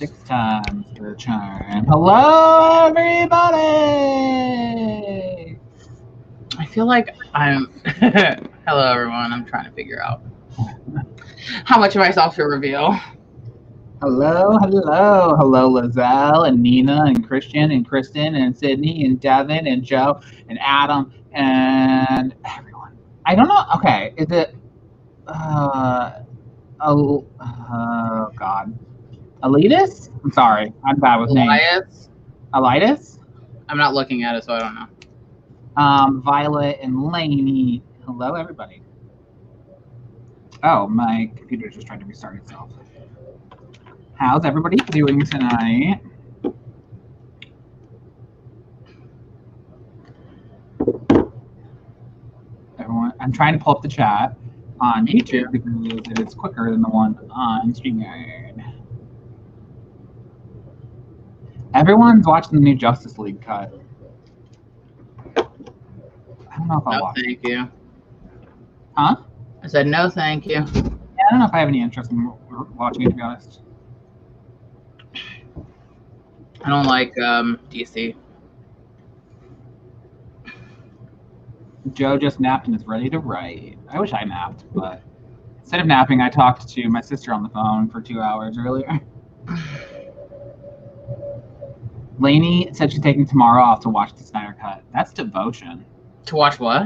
6 times the charm. Hello, everybody! I feel like I'm... Hello, everyone. I'm trying to figure out how much of myself to reveal. Hello, hello. Hello, Lizelle and Nina and Christian and Kristen and Sydney and Devin and Joe and Adam and everyone. I don't know. Okay, is it... oh, God. Elitis? I'm sorry. I'm bad with names. Elitis? I'm not looking at it, so I don't know. Violet and Lainey. Hello, everybody. Oh, my computer just tried to restart itself. How's everybody doing tonight? Everyone, I'm trying to pull up the chat on YouTube because it's quicker than the one on StreamYard. Everyone's watching the new Justice League cut. I don't know if I'll watch it. No, thank you. Huh? I said no, thank you. Yeah, I don't know if I have any interest in watching it, to be honest. I don't like DC. Joe just napped and is ready to write. I wish I napped, but instead of napping, I talked to my sister on the phone for 2 hours earlier. Lainey said she's taking tomorrow off to watch the Snyder Cut. That's devotion. To watch what?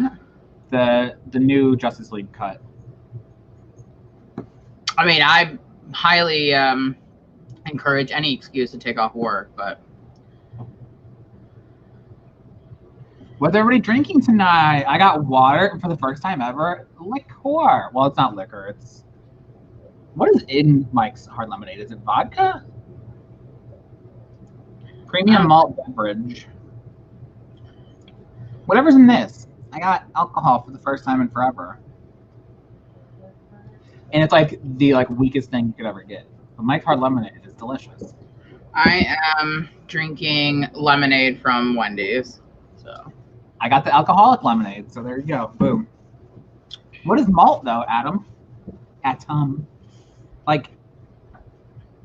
The new Justice League cut. I mean, I highly encourage any excuse to take off work, but... What's everybody drinking tonight? I got water for the first time ever. Liqueur. Well, it's not liquor. It's... What is in Mike's hard lemonade? Is it vodka? Premium malt beverage. Whatever's in this. I got alcohol for the first time in forever. And it's like the weakest thing you could ever get. But Mike's hard lemonade is delicious. I am drinking lemonade from Wendy's. So I got the alcoholic lemonade, so there you go. Boom. What is malt though, Adam? Like,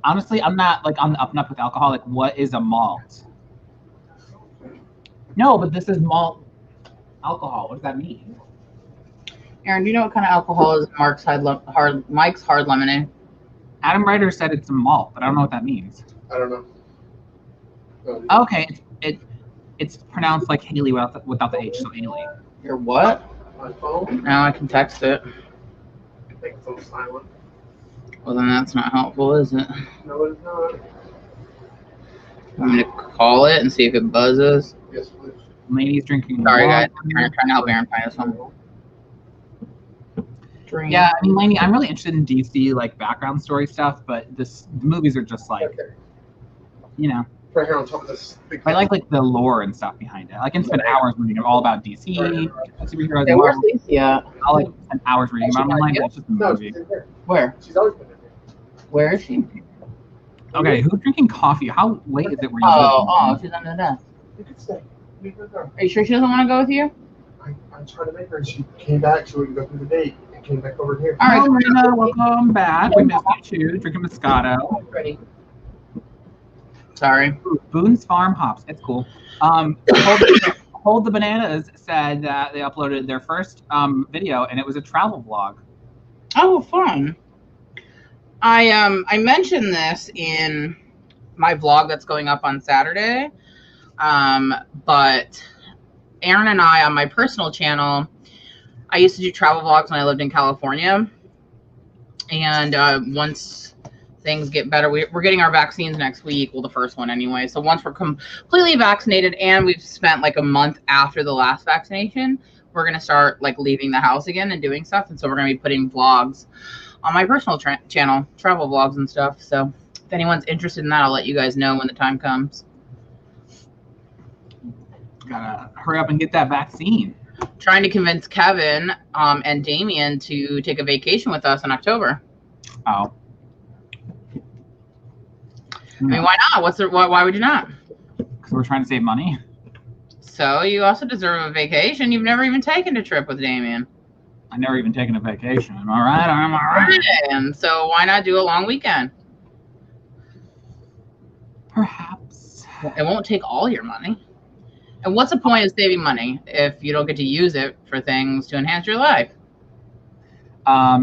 honestly, I'm not like on the up and up with alcohol. Like, what is a malt? No, but this is malt alcohol. What does that mean? Aaron, do you know what kind of alcohol is Mike's hard lemonade? Adam Ryder said it's a malt, but I don't know what that means. I don't know. No, Okay, it's pronounced like Haley without the H, so Haley. Your what? my phone. Now I can text it. I think it's on silent. Well, then that's not helpful, is it? No, it's not. I'm going to call it and see if it buzzes. Yes, please. Lainey's drinking Sorry, water. guys. I'm trying to help Aaron find this one. Yeah, I mean, Lainey, I'm really interested in DC like background story stuff, but the movies are just like, Okay. you know, Right here on top of this big I like the lore and stuff behind it. I can spend hours reading all about DC, superheroes. Hey, where's Lacey at? I'll like spend hours reading about them online, but it's just a No, movie. she's in here. Where? She's always been in here. Where is she? Okay, who's drinking coffee? How late is it where you Oh, she's under the desk. You can stay. Leave her there. Are you sure she doesn't want to go with you? I'm trying to make her. She came back. She wouldn't go through the date and came back over here. All right, Hi, Marina, welcome back. We missed you too. Drinking Moscato. Ready. Sorry. Ooh, Boone's Farm Hops. It's cool. Hold the Bananas said that they uploaded their first video, and it was a travel vlog. Oh, fun. I mentioned this in my vlog that's going up on Saturday, but Aaron and I on my personal channel, I used to do travel vlogs when I lived in California, and once things get better, we're getting our vaccines next week, well, the first one anyway, so once we're completely vaccinated and we've spent like a month after the last vaccination, we're going to start like leaving the house again and doing stuff, and so we're going to be putting vlogs on my personal channel, travel vlogs and stuff. So if anyone's interested in that, I'll let you guys know when the time comes. Gotta hurry up and get that vaccine. Trying to convince Kevin and Damien to take a vacation with us in October. Oh. I mean, why not? Why would you not? Because we're trying to save money. So you also deserve a vacation. You've never even taken a trip with Damien. I never even taken a vacation. Am I right? Or am I right? And so why not do a long weekend? Perhaps. It won't take all your money. And what's the point of saving money if you don't get to use it for things to enhance your life?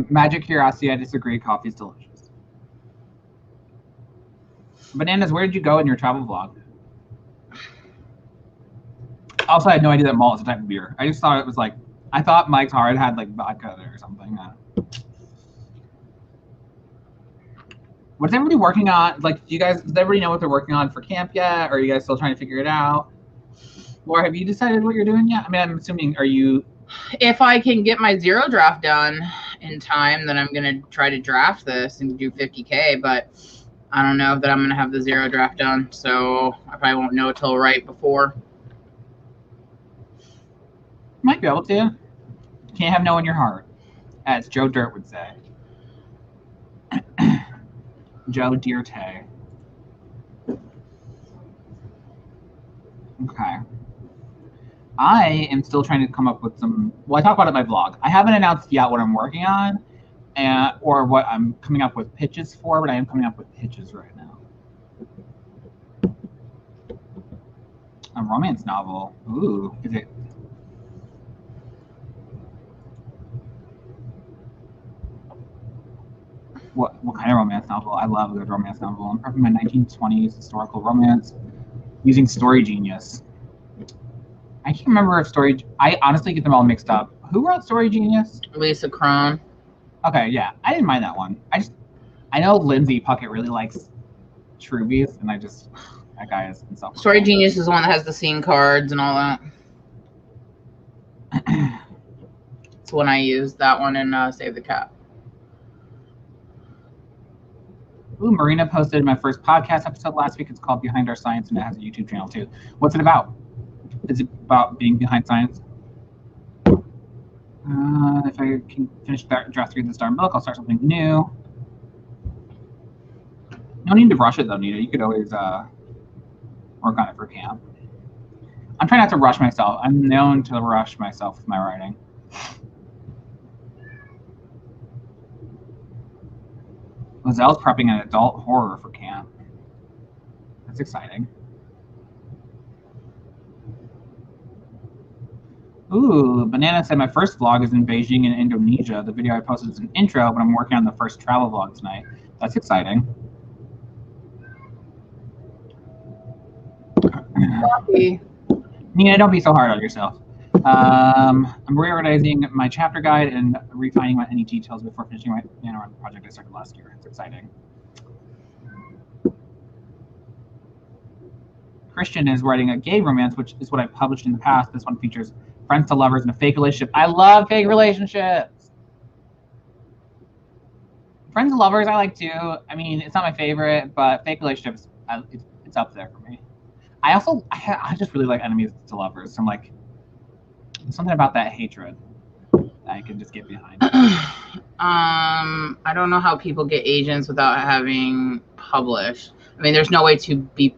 Magic curiosity, I disagree. Coffee's delicious. Bananas, where did you go in your travel vlog? Also, I had no idea that malt is a type of beer. I just thought it was like, I thought Mike's Hard had like vodka there or something. What's everybody working on? Like, does everybody know what they're working on for camp yet? Or are you guys still trying to figure it out? Laura, have you decided what you're doing yet? I mean, I'm assuming, are you? If I can get my zero draft done in time, then I'm going to try to draft this and do 50K, but I don't know that I'm going to have the zero draft done, so I probably won't know till right before. Might be able to. Can't have no in your heart, as Joe Dirt would say. Joe Dirte. Okay. I am still trying to come up with some. Well, I talk about it in my blog. I haven't announced yet what I'm working on, or what I'm coming up with pitches for, but I am coming up with pitches right now. A romance novel. Ooh, is it? What kind of romance novel? I love a good romance novel. I'm prepping my 1920s historical romance using Story Genius. I can't remember if I honestly get them all mixed up. Who wrote Story Genius? Lisa Crone. Okay, yeah. I didn't mind that one. I know Lindsay Puckett really likes Trubies, and that guy is insufferable. Story Genius is the one that has the scene cards and all that. It's when I used that one in Save the Cat. Ooh, Marina posted my first podcast episode last week. It's called Behind Our Science, and it has a YouTube channel too. What's it about? Is it about being behind science? If I can finish draft 3 of the Star book, I'll start something new. No need to rush it though, Nita. You could always work on it for camp. I'm trying not to rush myself. I'm known to rush myself with my writing. Lazelle's prepping an adult horror for camp. That's exciting. Ooh, Banana said my first vlog is in Beijing in Indonesia. The video I posted is an intro, but I'm working on the first travel vlog tonight. That's exciting. Nina, don't be so hard on yourself. I'm reorganizing my chapter guide and refining any details before finishing my NaNoWriMo project I started last year. It's exciting. Christian is writing a gay romance, which is what I published in the past. This one features friends to lovers and a fake relationship. I love fake relationships. Friends to lovers I like too. I mean, it's not my favorite, but fake relationships, it's up there for me. I just really like enemies to lovers. I'm like, something about that hatred that I can just get behind. I don't know how people get agents without having published. I mean, there's no way to be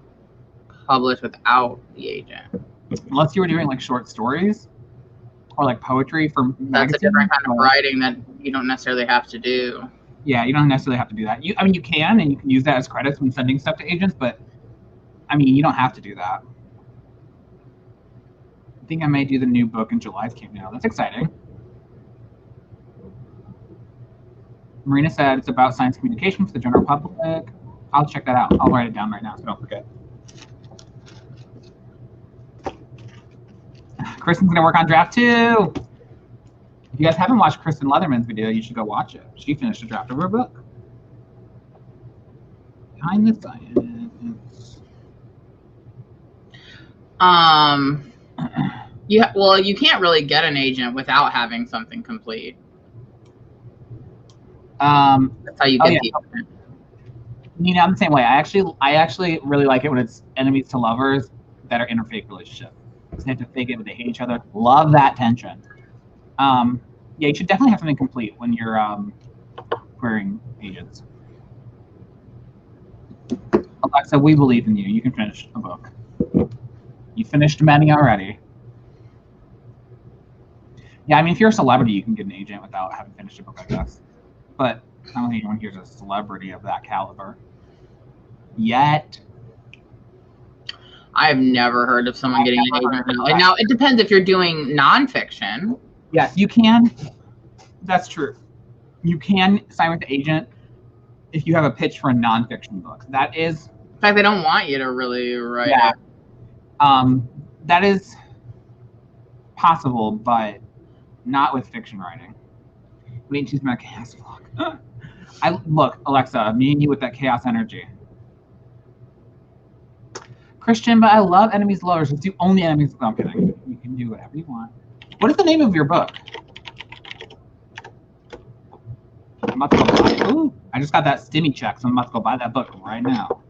published without the agent. Unless you were doing like short stories or like poetry for magazines. That's a different kind of writing that you don't necessarily have to do. Yeah, you don't necessarily have to do that. I mean, you can, and you can use that as credits when sending stuff to agents, but I mean, you don't have to do that. I think I may do the new book in July's Camp now. That's exciting. Marina said it's about science communication for the general public. I'll check that out. I'll write it down right now so don't forget. Kristen's going to work on draft 2. If you guys haven't watched Kristen Leatherman's video, you should go watch it. She finished a draft of her book. Behind the Science. Well, you can't really get an agent without having something complete. That's how you get the agent. Nina, I'm the same way. I actually really like it when it's enemies to lovers that are in a fake relationship. They have to fake it, but they hate each other. Love that tension. Yeah, you should definitely have something complete when you're querying agents. Alexa, we believe in you. You can finish a book. You finished many already. Yeah, I mean, if you're a celebrity, you can get an agent without having finished a book, I guess. But I don't think anyone here's a celebrity of that caliber. Yet. I've never heard of someone getting an agent. Like, now, it depends if you're doing nonfiction. Yes, you can. That's true. You can sign with the agent if you have a pitch for a nonfiction book. That is... In fact, they don't want you to really write Yeah. it. That is possible, but not with fiction writing. Wait, she's my chaos vlog. Look, Alexa, me and you with that chaos energy. Christian, but I love enemies lovers. It's the only enemies. No, I'm kidding. You can do whatever you want. What is the name of your book? I'm about to go buy it. Ooh, I just got that stimmy check, so I'm about to go buy that book right now.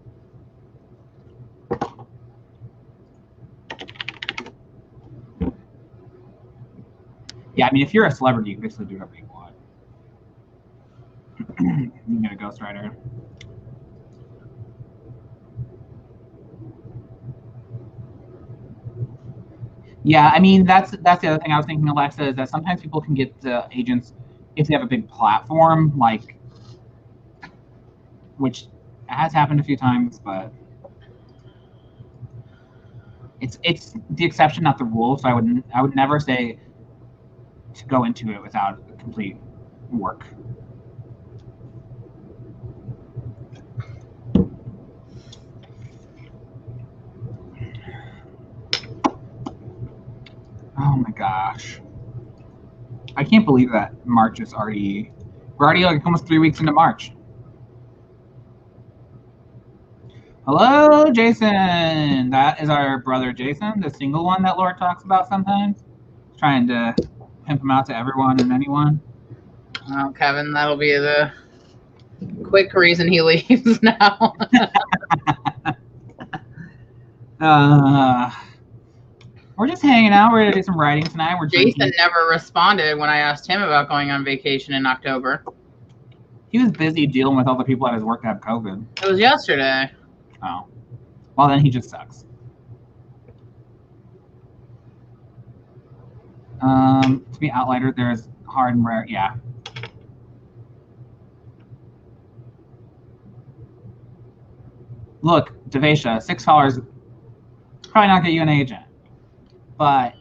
Yeah, I mean, if you're a celebrity, you can basically do whatever you want. You can get a ghostwriter. Yeah, I mean, that's the other thing I was thinking, Alexa, is that sometimes people can get the agents if they have a big platform, like, which has happened a few times, but it's the exception, not the rule. So I would never say to go into it without complete work. Oh my gosh. I can't believe that March is already... We're already like almost 3 weeks into March. Hello, Jason. That is our brother Jason, the single one that Laura talks about sometimes. Trying to pimp him out to everyone and anyone. Oh, Kevin, that'll be the quick reason he leaves now. We're just hanging out. We're going to do some writing tonight. Jason never responded when I asked him about going on vacation in October. He was busy dealing with all the people at his work that have COVID. It was yesterday. Oh. Well, then he just sucks. To be outlighter, there's hard and rare. Yeah. Look, Devesha, $6 probably not get you an agent, but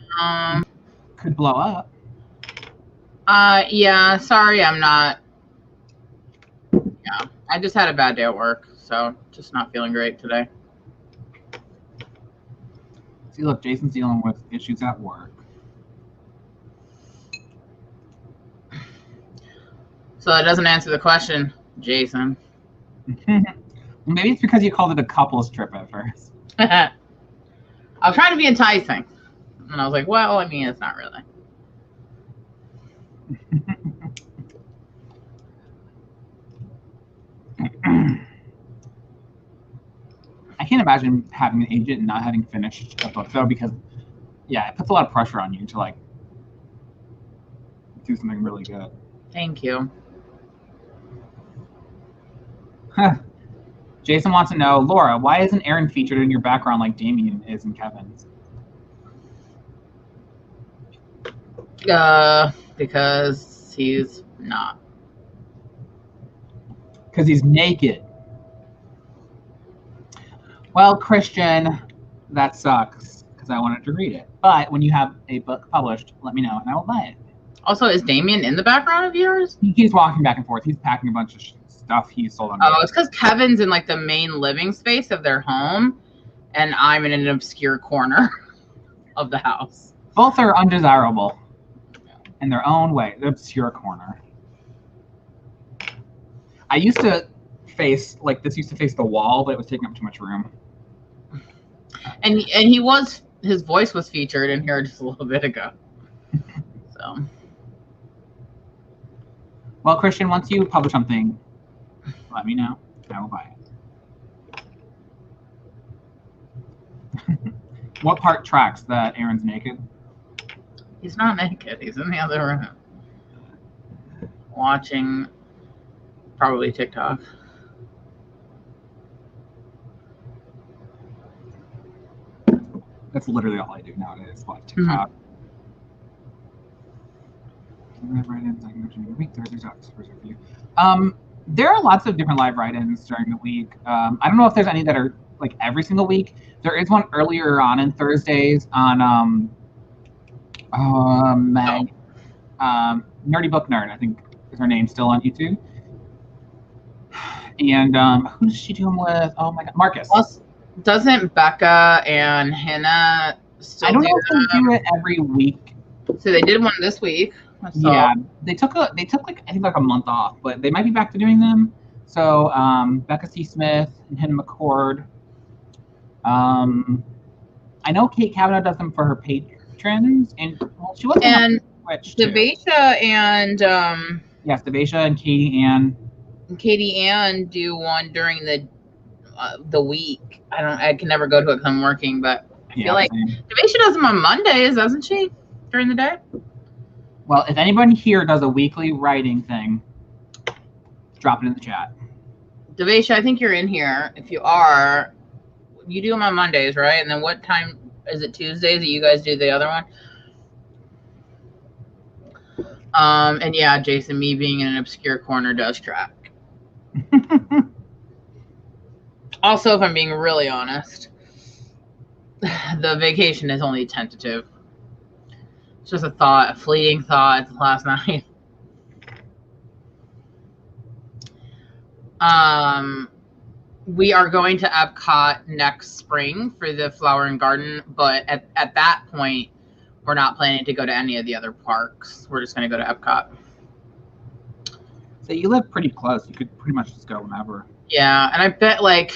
could blow up. Yeah, sorry, I'm not. Yeah, I just had a bad day at work, so just not feeling great today. See, look, Jason's dealing with issues at work. So that doesn't answer the question, Jason. Maybe it's because you called it a couples trip at first. I was trying to be enticing. And I was like, well, I mean, it's not really. I can't imagine having an agent and not having finished a book, though, because, yeah, it puts a lot of pressure on you to, like, do something really good. Thank you. Jason wants to know, Laura, why isn't Aaron featured in your background like Damien is in Kevin's? Because he's not. Because he's naked. Well, Christian, that sucks, because I wanted to read it. But when you have a book published, let me know, and I will buy it. Also, is Damien in the background of yours? He's walking back and forth. He's packing a bunch of stuff he sold on. Oh, it's because Kevin's in like the main living space of their home, and I'm in an obscure corner of the house. Both are undesirable in their own way. The obscure corner. I used to face, like, this used to face the wall, but it was taking up too much room. And his voice was featured in here just a little bit ago. So. Well, Christian, once you publish something, let me know. I will buy it. What part tracks that Aaron's naked? He's not naked. He's in the other room. Watching probably TikTok. That's literally all I do nowadays. Watch TikTok. There are lots of different live write-ins during the week. I don't know if there's any that are like every single week. There is one earlier on Thursdays on Meg, Nerdy Book Nerd, I think is her name, still on YouTube. And who does she do them with? Oh my God, Marcus. Plus, doesn't Becca and Hannah still I don't do know if they do it every week. So they did one this week. Yeah, they took like I think like a month off, but they might be back to doing them. So Becca C. Smith and Hannah McCord. I know Kate Kavanaugh does them for her patrons, and well, she wasn't and Devasia and yes, Devasia and Katie Ann do one during the week. I can never go to it because I'm working, but I feel like Devasia does them on Mondays, doesn't she? During the day. Well, if anybody here does a weekly writing thing, drop it in the chat. Devasia, I think you're in here. If you are, you do them on Mondays, right? And then what time is it? Tuesdays that you guys do the other one? And yeah, Jason, me being in an obscure corner does track. Also, if I'm being really honest, the vacation is only tentative. It's just a fleeting thought last night. We are going to Epcot next spring for the Flower and Garden, but at that point, we're not planning to go to any of the other parks. We're just going to go to Epcot. So you live pretty close. You could pretty much just go whenever. Yeah, and I bet, like,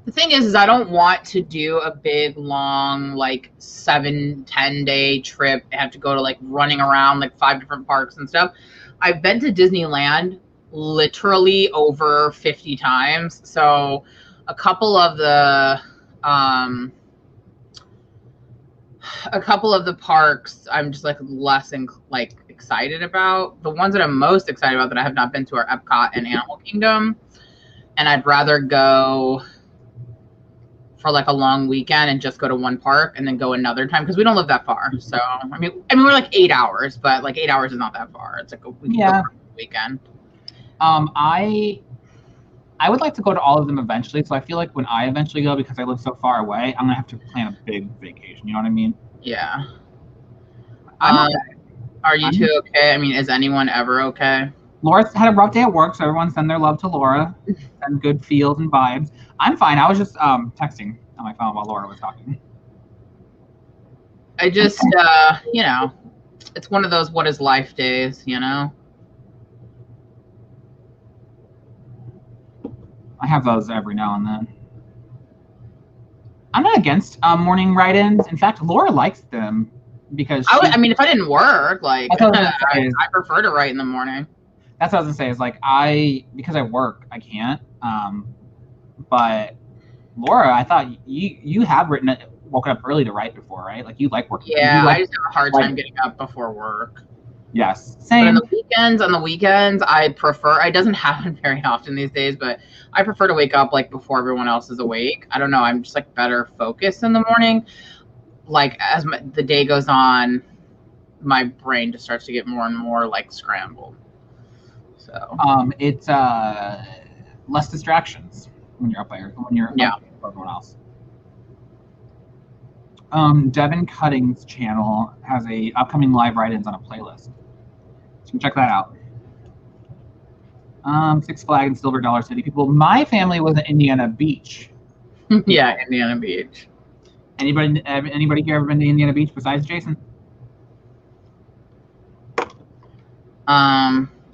the thing is I don't want to do a big, long, like, 7-10 day trip. I have to go to, like, running around, like, 5 different parks and stuff. I've been to Disneyland literally over 50 times. So a couple of the parks I'm just like less excited about. The ones that I'm most excited about that I have not been to are Epcot and Animal Kingdom, and I'd rather go for like a long weekend and just go to one park and then go another time because we don't live that far. So I mean we're like 8 hours, but like 8 hours is not that far. It's like we can go for a weekend. I would like to go to all of them eventually, so I feel like when I eventually go, because I live so far away, I'm gonna have to plan a big vacation. You know what I mean? Yeah. Okay. Are you two okay? I mean, is anyone ever okay? Laura's had a rough day at work, so everyone send their love to Laura and good feels and vibes. I'm fine. I was just texting on my phone while Laura was talking. I just, you know, it's one of those what is life days, you know? I have those every now and then. I'm not against morning write-ins. In fact, Laura likes them because I mean, if I didn't work, like, I prefer to write in the morning. That's what I was gonna say. Is like because I work, I can't. But Laura, I thought you have woken up early to write before, right? Like you like working. Yeah, I just have a hard time getting up before work. Yes, same. But on the weekends, I prefer. It doesn't happen very often these days, but I prefer to wake up like before everyone else is awake. I don't know. I'm just like better focused in the morning. Like as the day goes on, my brain just starts to get more and more like scrambled. So it's less distractions when you're up by everyone else. Devin Cutting's channel has a upcoming live write-ins on a playlist. So you can check that out. Six Flags and Silver Dollar City people. My family was at Indiana Beach. Yeah, Indiana Beach. Anybody here ever been to Indiana Beach besides Jason?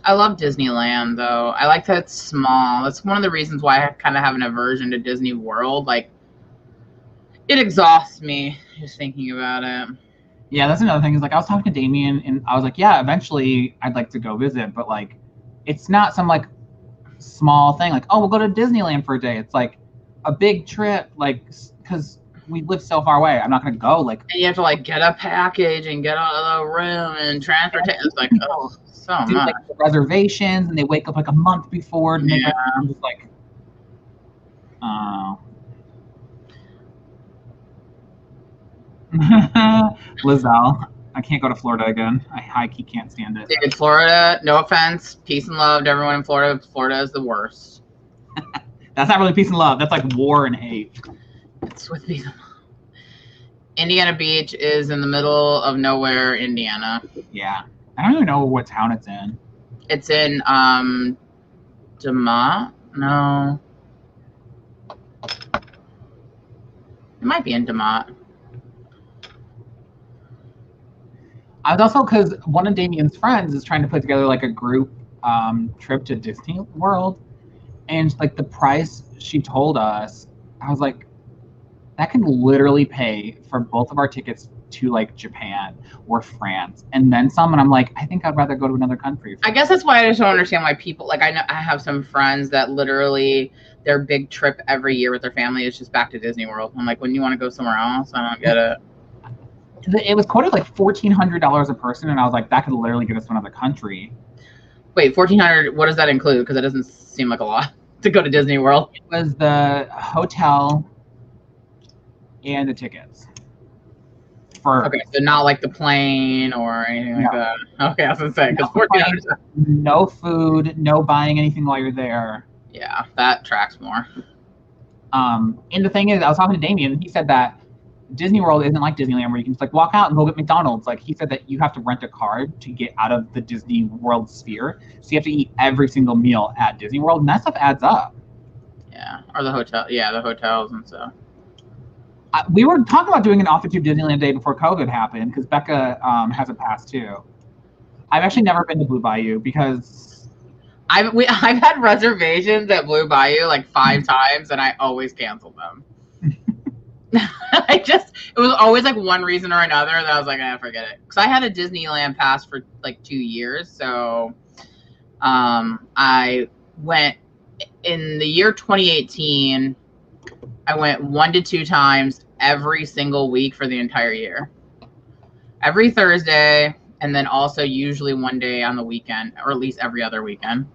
I love Disneyland though. I like that it's small. That's one of the reasons why I kind of have an aversion to Disney World. Like, it exhausts me just thinking about it. Yeah, that's another thing. Is like I was talking to Damien, and I was like, yeah, eventually I'd like to go visit, but like, it's not some like small thing. Like, oh, we'll go to Disneyland for a day. It's like a big trip, like because we live so far away. I'm not gonna go. Like, and you have to like get a package and get out of the room and transportation. It's like, oh, so much. Like reservations, and they wake up like a month before. And yeah. I'm just like, oh. Lizelle, I can't go to Florida again. I high-key can't stand it. Dude, Florida, no offense, peace and love to everyone in Florida. Florida is the worst. That's not really peace and love. That's like war and hate. It's with peace and love. Indiana Beach is in the middle of nowhere, Indiana. Yeah. I don't even know what town it's in. It's in DeMont? No. It might be in DeMont. I was also, because one of Damien's friends is trying to put together like a group trip to Disney World. And like the price she told us, I was like, that could literally pay for both of our tickets to like Japan or France and then some. And I'm like, I think I'd rather go to another country. I guess that's why I just don't understand why people, like, I know I have some friends that literally their big trip every year with their family is just back to Disney World. I'm like, when you want to go somewhere else? I don't get it. It was quoted like $1,400 a person, and I was like, that could literally get us to another country. Wait, $1,400? What does that include? Because it doesn't seem like a lot to go to Disney World. It was the hotel and the tickets. Okay, so not like the plane or anything like that. Okay, I was gonna say because $1,400. No food, no buying anything while you're there. Yeah, that tracks more. And the thing is, I was talking to Damien, and he said that Disney World isn't like Disneyland where you can just like walk out and go get McDonald's. Like he said that you have to rent a card to get out of the Disney World sphere, so you have to eat every single meal at Disney World, and that stuff adds up. Yeah, or the hotel. Yeah, the hotels and stuff. We were talking about doing an Authortube Disneyland day before COVID happened because Becca has a pass too. I've actually never been to Blue Bayou because I've had reservations at Blue Bayou like 5 times and I always canceled them. It was always like one reason or another that I was like, forget it. Because I had a Disneyland pass for like 2 years, so I went in the year 2018. I went 1 to 2 times every single week for the entire year. Every Thursday, and then also usually one day on the weekend, or at least every other weekend.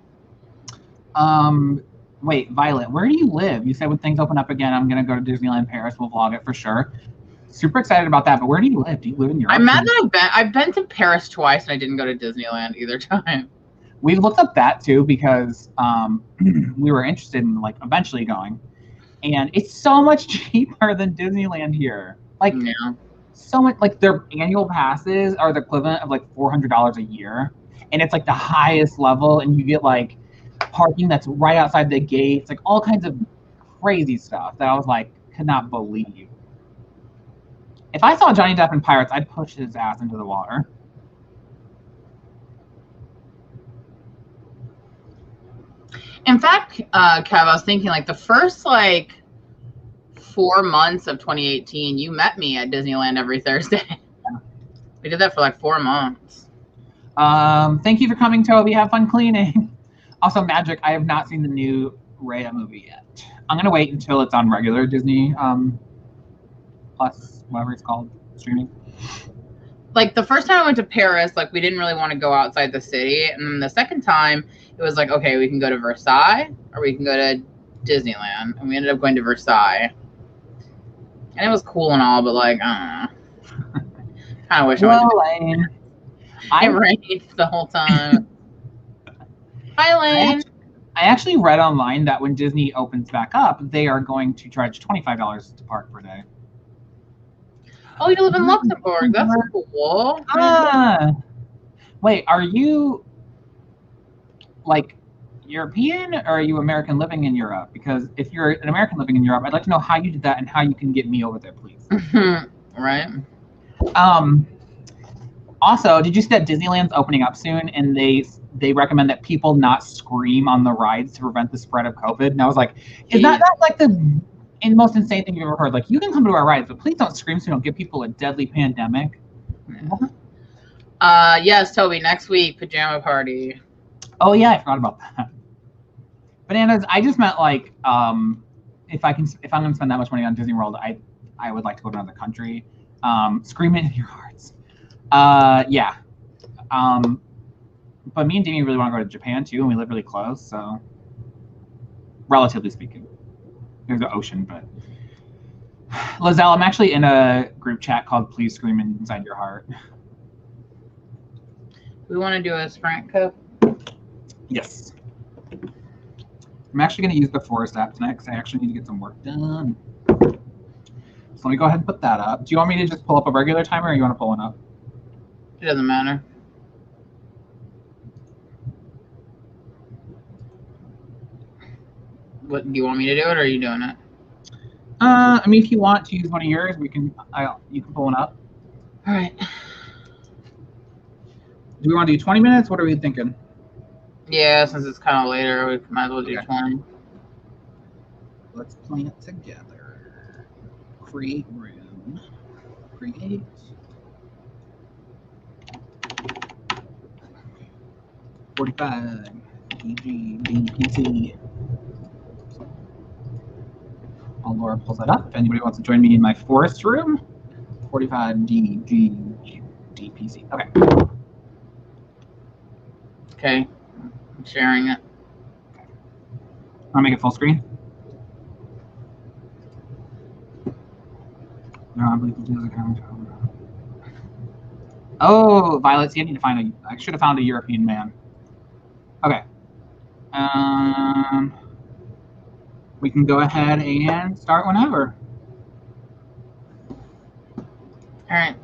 Wait, Violet, where do you live? You said when things open up again, I'm going to go to Disneyland Paris. We'll vlog it for sure. Super excited about that, but where do you live? Do you live in Europe? I'm mad that I've been to Paris twice and I didn't go to Disneyland either time. We've looked up that too because we were interested in like eventually going. And it's so much cheaper than Disneyland here. Like, yeah. So much, like their annual passes are the equivalent of like $400 a year. And it's like the highest level, and you get like parking that's right outside the gates, like all kinds of crazy stuff that I was like, could not believe. If I saw Johnny Depp in Pirates, I'd push his ass into the water. In fact, Kev, I was thinking like the first like 4 months of 2018, you met me at Disneyland every Thursday. Yeah. We did that for like 4 months. Thank you for coming, Toby. Have fun cleaning. Also, Magic, I have not seen the new Raya movie yet. I'm going to wait until it's on regular Disney Plus, whatever it's called, streaming. Like the first time I went to Paris, like we didn't really want to go outside the city. And then the second time, it was like, okay, we can go to Versailles or we can go to Disneyland. And we ended up going to Versailles. And it was cool and all, but like, I don't know. Kind of wish I went to It rained the whole time. Hi, Lane. I actually read online that when Disney opens back up, they are going to charge $25 to park per day. Oh, you live in Luxembourg. That's cool. Wait, are you like European or are you American living in Europe? Because if you're an American living in Europe, I'd like to know how you did that and how you can get me over there, please. Right. Also, did you see that Disneyland's opening up soon and they recommend that people not scream on the rides to prevent the spread of COVID? And I was like, is that like the most insane thing you've ever heard? Like, you can come to our rides, but please don't scream so you don't give people a deadly pandemic. Yes, Toby, next week, pajama party. Oh yeah, I forgot about that. Bananas, I just meant like, if I'm gonna spend that much money on Disney World, I would like to go to another country. Scream it in your hearts. Yeah. But me and Demi really want to go to Japan too, and we live really close, so relatively speaking. There's the ocean, but Lizelle, I'm actually in a group chat called Please Scream Inside Your Heart. We want to do a sprint cup? Yes. I'm actually going to use the Forest app tonight because I actually need to get some work done. So let me go ahead and put that up. Do you want me to just pull up a regular timer, or you want to pull one up? It doesn't matter. What do you want me to do it, or are you doing it? I mean, if you want to use one of yours, we can. You can pull one up. All right. Do we want to do 20 minutes? What are we thinking? Yeah, since it's kind of later, we might as well do 20. Let's plan it together. Create room. Create. $45. DPC. While Laura pulls that up, if anybody wants to join me in my forest room, 45 DPC. Okay. Okay. I'm sharing it. I'll make it full screen. Oh, Violet, see, I need to find I should have found a European man. Okay. We can go ahead and start whenever. All right.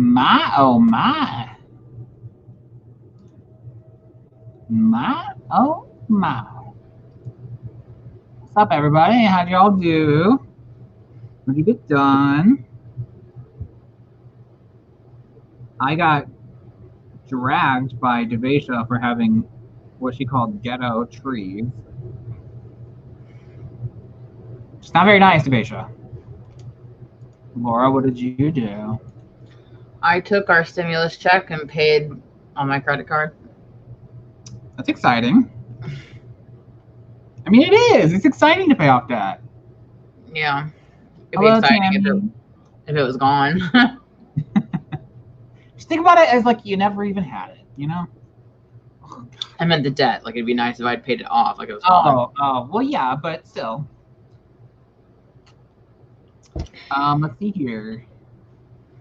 My, oh my. My, oh my. What's up, everybody? How'd y'all do? When you get done, I got dragged by Devesha for having what she called ghetto trees. It's not very nice, Devesha. Laura, what did you do? I took our stimulus check and paid on my credit card. That's exciting. I mean, it is. It's exciting to pay off debt. Yeah. It'd be Hello, exciting if it was gone. Just think about it as like you never even had it, you know? I meant the debt. Like, it'd be nice if I'd paid it off. Like, it was gone. Oh, well, yeah, but still. Let's see here.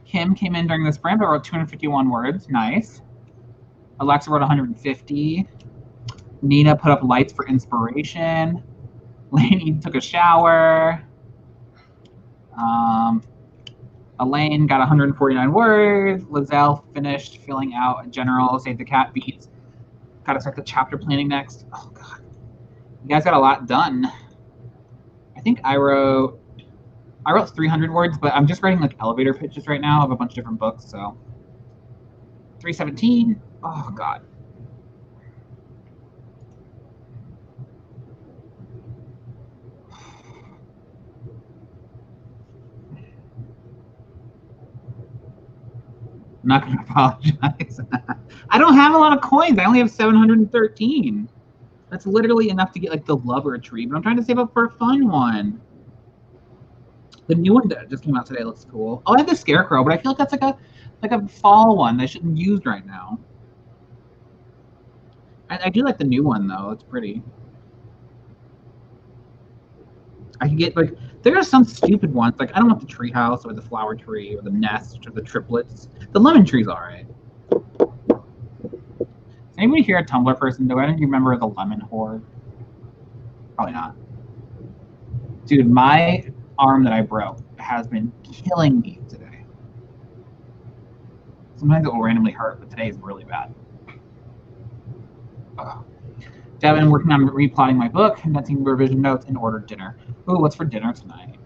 Kim came in during the sprint, but wrote 251 words. Nice. Alexa wrote 150. Nina put up lights for inspiration. Lainey took a shower. Elaine got 149 words. Lizelle finished filling out a general Save the Cat beats. Got to start the chapter planning next. Oh, God. You guys got a lot done. I think I wrote 300 words, but I'm just writing like elevator pitches right now of a bunch of different books, so 317. Oh, God. I'm not going to apologize. I don't have a lot of coins. I only have 713. That's literally enough to get like the lover tree, but I'm trying to save up for a fun one. The new one that just came out today looks cool. Oh, I have the scarecrow, but I feel like that's like a fall one that I shouldn't use right now. I do like the new one though. It's pretty. I can get like there are some stupid ones like I don't want the tree house or the flower tree or the nest or the triplets. The lemon tree's all right. Is anybody here a Tumblr person? Do any of you remember the lemon horde? Probably not. Dude, my arm that I broke has been killing me today. Sometimes it will randomly hurt, but today is really bad. Ugh. Devin working on replotting my book, condensing revision notes, and ordered dinner. Ooh, what's for dinner tonight?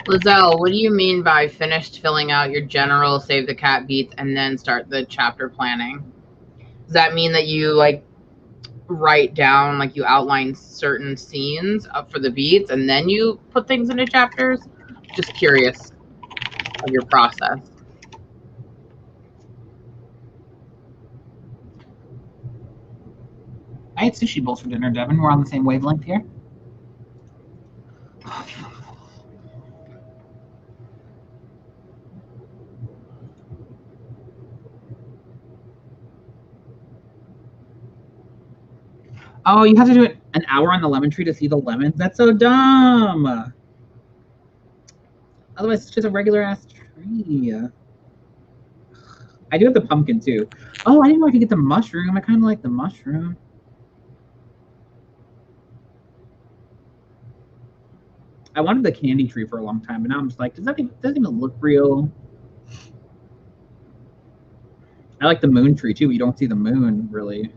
Lizelle, what do you mean by finished filling out your general Save the Cat beats and then start the chapter planning? Does that mean that you like write down, like you outline certain scenes up for the beats and then you put things into chapters? Just curious of your process. I had sushi bowls for dinner, Devin. We're on the same wavelength here. Oh, you have to do it an hour on the lemon tree to see the lemons? That's so dumb. Otherwise, it's just a regular ass tree. I do have the pumpkin too. Oh, I didn't know I could get the mushroom. I kind of like the mushroom. I wanted the candy tree for a long time, but now I'm just like, doesn't even look real. I like the moon tree too, but you don't see the moon really.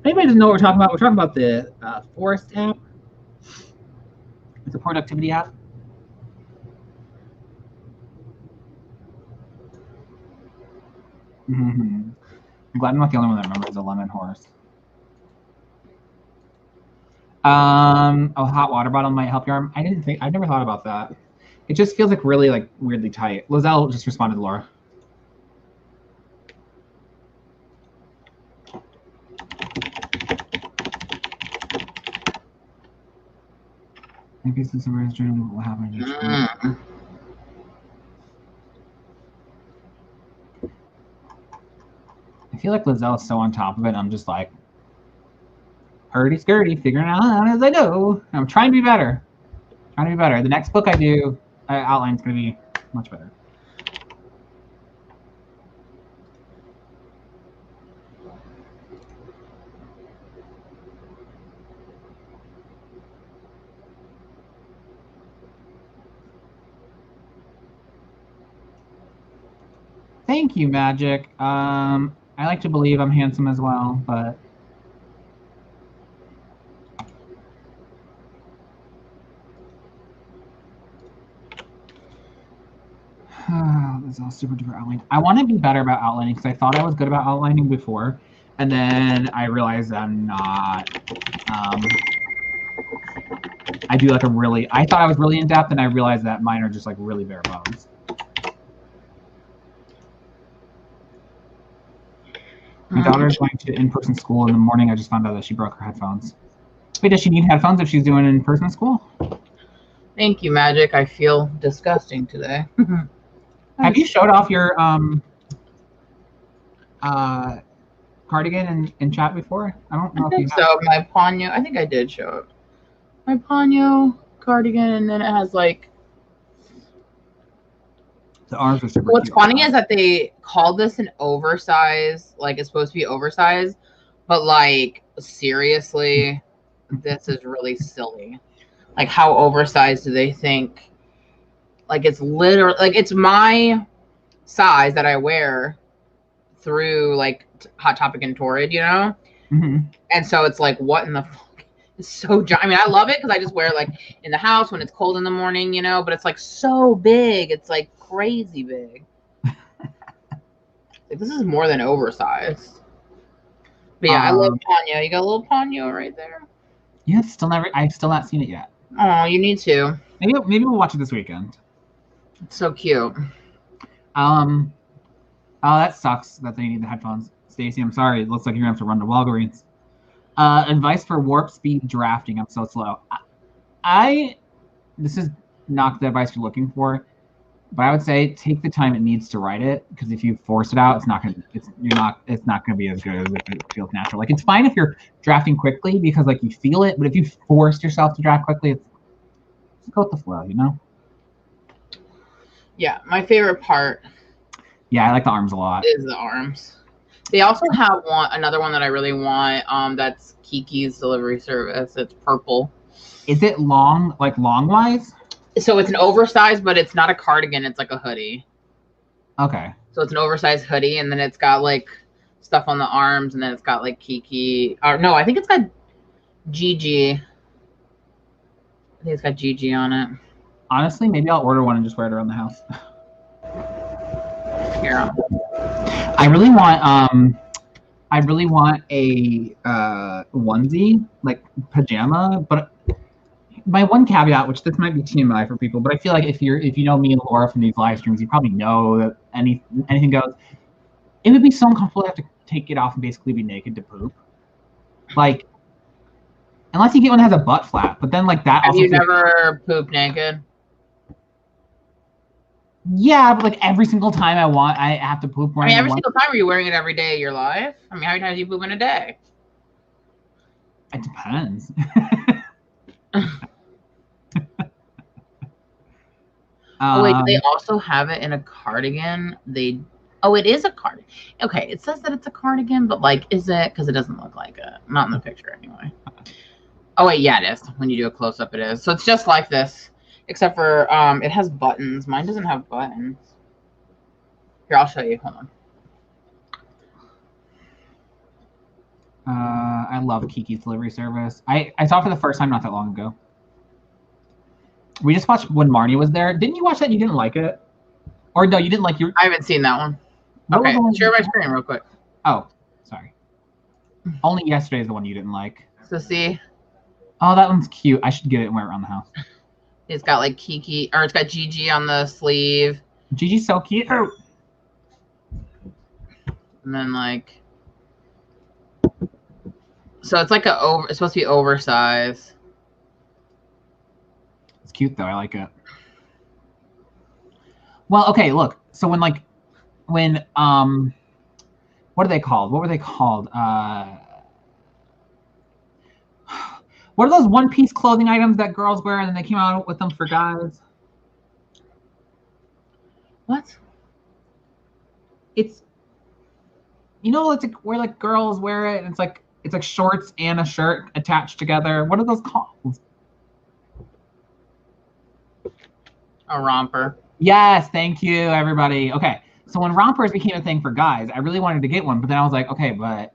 Anybody doesn't know what we're talking about? We're talking about the Forest app. It's a productivity app. I'm glad I'm not the only one that remembers the lemon horse. A hot water bottle might help your arm. I never thought about that. It just feels like really like weirdly tight. Lizelle just responded to Laura. Maybe since the rest journal will happen. I feel like Lizelle is so on top of it. I'm just like hurdy-scurdy, figuring it out as I go. I'm trying to be better. The next book I do, outline's going to be much better. Thank you, Magic. I like to believe I'm handsome as well, but this is all super duper outlining. I want to be better about outlining because I thought I was good about outlining before, and then I realized I'm not. I do like I thought I was really in depth, and I realized that mine are just like really bare bones. My daughter is going to in-person school in the morning. I just found out that she broke her headphones. Wait, does she need headphones if she's doing in-person school? Thank you, Magic. I feel disgusting today. Have you showed off your cardigan in chat before? I don't know if you have. So my Ponyo, I think I did show it. My Ponyo cardigan, and then it has like. The arms are super What's cute. funny is that they called this an oversized, like it's supposed to be oversized, but like seriously, this is really silly. Like how oversized do they think? Like it's literally like it's my size that I wear through like Hot Topic and Torrid, you know? Mm-hmm. And so it's like, what in the fuck? It's so I mean, I love it because I just wear it like in the house when it's cold in the morning, you know, but it's like so big. It's like crazy big. Like, this is more than oversized. But yeah, I love Ponyo. You got a little Ponyo right there. Yeah, I've still not seen it yet. Oh, you need to. Maybe we'll watch it this weekend. It's so cute. Oh, that sucks that they need the headphones. Stacy, I'm sorry. It looks like you're gonna have to run to Walgreens. Advice for warp speed drafting. I'm so slow. This is not the advice you're looking for, but I would say take the time it needs to write it, because if you force it out, it's not gonna be as good as if it feels natural. Like, it's fine if you're drafting quickly because like you feel it, but if you force yourself to draft quickly, it's go with the flow, you know? Yeah, my favorite part. Yeah, I like the arms a lot. Is the arms. They also have another one that I really want. That's Kiki's delivery service. It's purple. Is it long, like long-wise? So it's an oversized, but it's not a cardigan. It's like a hoodie. Okay. So it's an oversized hoodie, and then it's got like stuff on the arms, and then it's got like Kiki. Or no, I think it's got Gigi. I think it's got Gigi on it. Honestly, maybe I'll order one and just wear it around the house. Here. I really want a onesie, like pajama, but my one caveat, which this might be TMI for people, but I feel like if you know me and Laura from these live streams, you probably know that anything goes. It would be so uncomfortable to have to take it off and basically be naked to poop. Like, unless you get one that has a butt flap, but then like that. Have you never pooped naked? Yeah, but like every single time I have to poop. I mean, every single time, are you wearing it every day of your life? I mean, how many times do you poop in a day? It depends. Oh wait, they also have it in a cardigan. Oh, it is a cardigan. Okay, it says that it's a cardigan, but like, is it? Because it doesn't look like it. Not in the picture anyway. Oh wait, yeah, it is. When you do a close up, it is. So it's just like this. Except for it has buttons. Mine doesn't have buttons. Here, I'll show you. Hold on. I love Kiki's delivery service. I saw it for the first time not that long ago. We just watched when Marnie was there. Didn't you watch that and you didn't like it? Or no, you didn't like your... I haven't seen that one. Okay, share my screen real quick. Oh, sorry. Only yesterday is the one you didn't like. So see? Oh, that one's cute. I should get it and wear it around the house. It's got like Kiki, or it's got Gigi on the sleeve. Gigi's so cute. And then like, so it's like it's supposed to be oversized. It's cute though. I like it. Well, okay, look. So when what are they called? What were they called? What are those one-piece clothing items that girls wear and then they came out with them for guys? What? It's, you know, it's like where like girls wear it and it's like shorts and a shirt attached together. What are those called? A romper. Yes, thank you, everybody. Okay, So when rompers became a thing for guys, I really wanted to get one, but then I was like, okay, but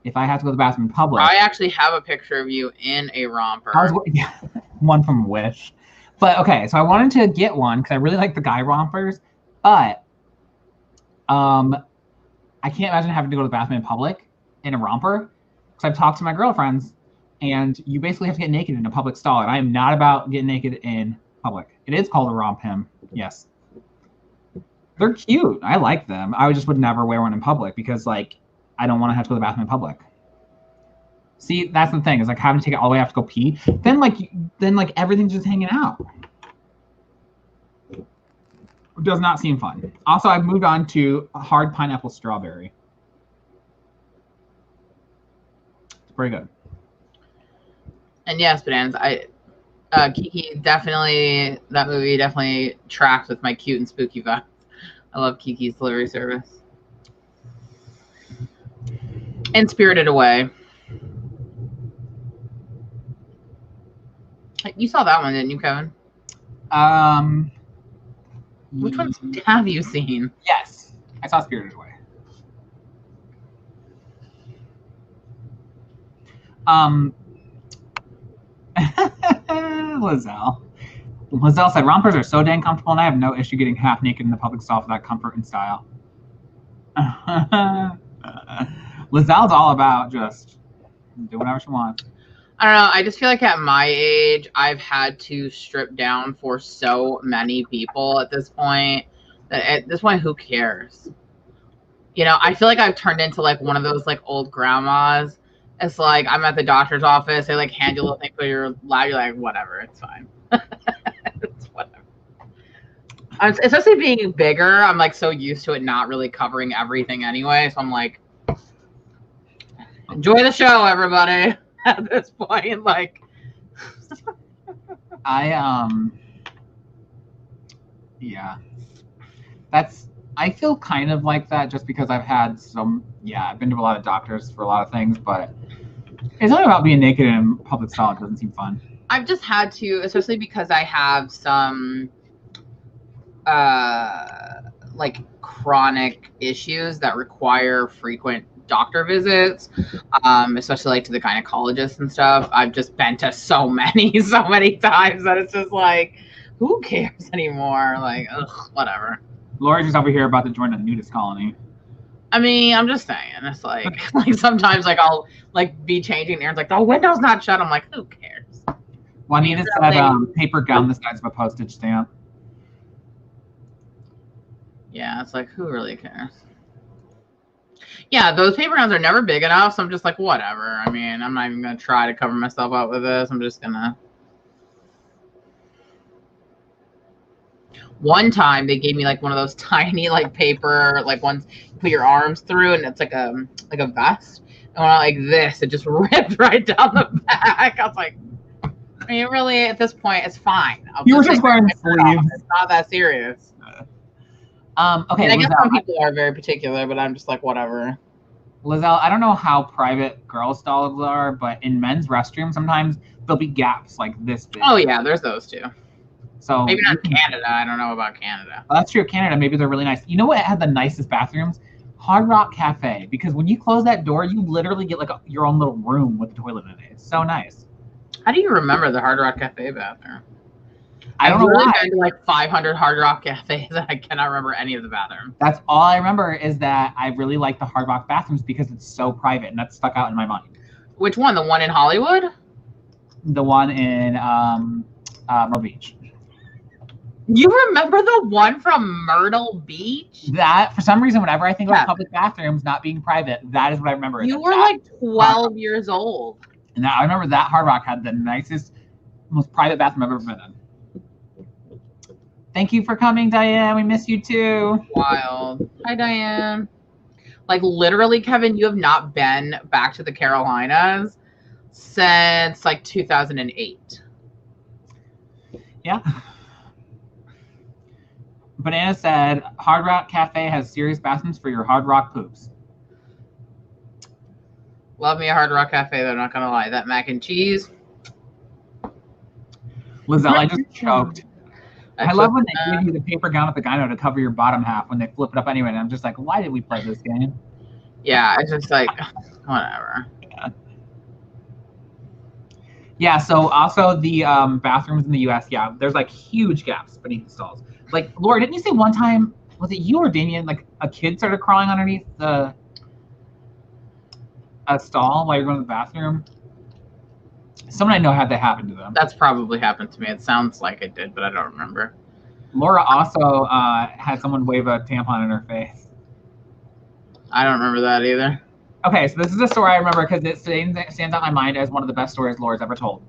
if I have to go to the bathroom in public, I actually have a picture of you in a romper. yeah, one from Wish. But okay, so I wanted to get one because I really like the guy rompers, but I can't imagine having to go to the bathroom in public in a romper because I've talked to my girlfriends, and you basically have to get naked in a public stall, and I am not about getting naked in public. It is called a romp him, yes. They're cute. I like them. I just would never wear one in public because, like, I don't want to have to go to the bathroom in public. See, that's the thing. Is like having to take it all the way. I have to go pee. Then like everything's just hanging out. It does not seem fun. Also, I've moved on to hard pineapple strawberry. It's pretty good. And yes, bananas. Kiki definitely, that movie definitely tracks with my cute and spooky vibe. I love Kiki's delivery service. And Spirited Away. You saw that one, didn't you, Kevin? Which ones have you seen? Yes, I saw Spirited Away. Lizelle said, rompers are so dang comfortable, and I have no issue getting half naked in the public stall for that comfort and style. Lizelle's all about just do whatever she wants. I don't know. I just feel like at my age, I've had to strip down for so many people at this point. That at this point, who cares? You know, I feel like I've turned into like one of those like old grandmas. It's like I'm at the doctor's office. They like hand you a little thing for your lab. You're like, whatever, it's fine. It's whatever. Especially being bigger, I'm like so used to it not really covering everything anyway. So I'm like, enjoy the show, everybody. At this point, like, yeah, I feel kind of like that just because I've had I've been to a lot of doctors for a lot of things, but it's not about being naked in public stall. It doesn't seem fun. I've just had to, especially because I have some like chronic issues that require frequent doctor visits, especially like to the gynecologist and stuff. I've just been to so many times that it's just like, who cares anymore? Like, ugh, whatever. Lori's just over here about to join the nudist colony. I mean, I'm just saying, it's like, like sometimes like I'll like be changing and Aaron's like, the window's not shut. I'm like, who cares? Juanita said paper gum the size of a postage stamp. Yeah, it's like, who really cares? Yeah, those paper gowns are never big enough, so I'm just like, whatever. I mean, I'm not even going to try to cover myself up with this. I'm just going to... One time, they gave me, like, one of those tiny, like, paper, like, ones you put your arms through, and it's like a vest. And when I like this, it just ripped right down the back. I was like, I mean, really, at this point, it's fine. You were just wearing sleeves. It's not that serious. Okay, I guess some people are very particular, but I'm just like, whatever. Lizelle, I don't know how private girl stalls are, but in men's restrooms, sometimes there'll be gaps like this big. Oh, yeah, there's those too. So maybe not Canada. I don't know about Canada. Well, that's true. Canada, maybe they're really nice. You know what had the nicest bathrooms? Hard Rock Cafe. Because when you close that door, you literally get like your own little room with a toilet in it. It's so nice. How do you remember the Hard Rock Cafe bathroom? I don't know why. I've been to like 500 Hard Rock Cafes and I cannot remember any of the bathrooms. That's all I remember is that I really like the Hard Rock bathrooms because it's so private, and that's stuck out in my mind. Which one? The one in Hollywood? The one in Myrtle Beach. You remember the one from Myrtle Beach? That, for some reason, whenever I think about public bathrooms not being private, that is what I remember. You were like 12 years old. And I remember that Hard Rock had the nicest, most private bathroom I've ever been in. Thank you for coming, Diane. We miss you too. Wild. Hi, Diane. Like, literally, Kevin, you have not been back to the Carolinas since like 2008. Yeah. Banana said, Hard Rock Cafe has serious bathrooms for your Hard Rock poops. Love me a Hard Rock Cafe, though, I'm not going to lie. That mac and cheese. Lizelle, I just choked. I love when they give you the paper gown with the gyno to cover your bottom half when they flip it up anyway. And I'm just like, why did we play this game? Yeah, it's just like, whatever. Yeah, so also the bathrooms in the U.S., yeah, there's like huge gaps beneath the stalls. Like, Laura, didn't you say one time, was it you or Damien, like a kid started crawling underneath a stall while you're going to the bathroom? Someone I know had that happen to them. That's probably happened to me. It sounds like it did, but I don't remember. Laura also had someone wave a tampon in her face. I don't remember that either. Okay, so this is a story I remember because it stands out in my mind as one of the best stories Laura's ever told.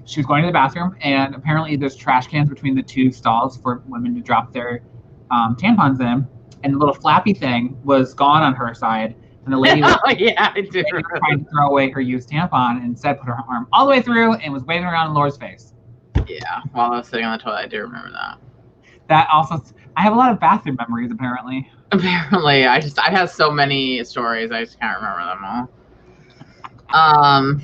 She was going to the bathroom, and apparently there's trash cans between the two stalls for women to drop their tampons in, and the little flappy thing was gone on her side, and the lady was yeah, I do. trying to throw away her used tampon, and instead put her arm all the way through and was waving around in Laura's face. Yeah, while I was sitting on the toilet, I do remember that. That also, I have a lot of bathroom memories apparently. Apparently, I have so many stories, I just can't remember them all.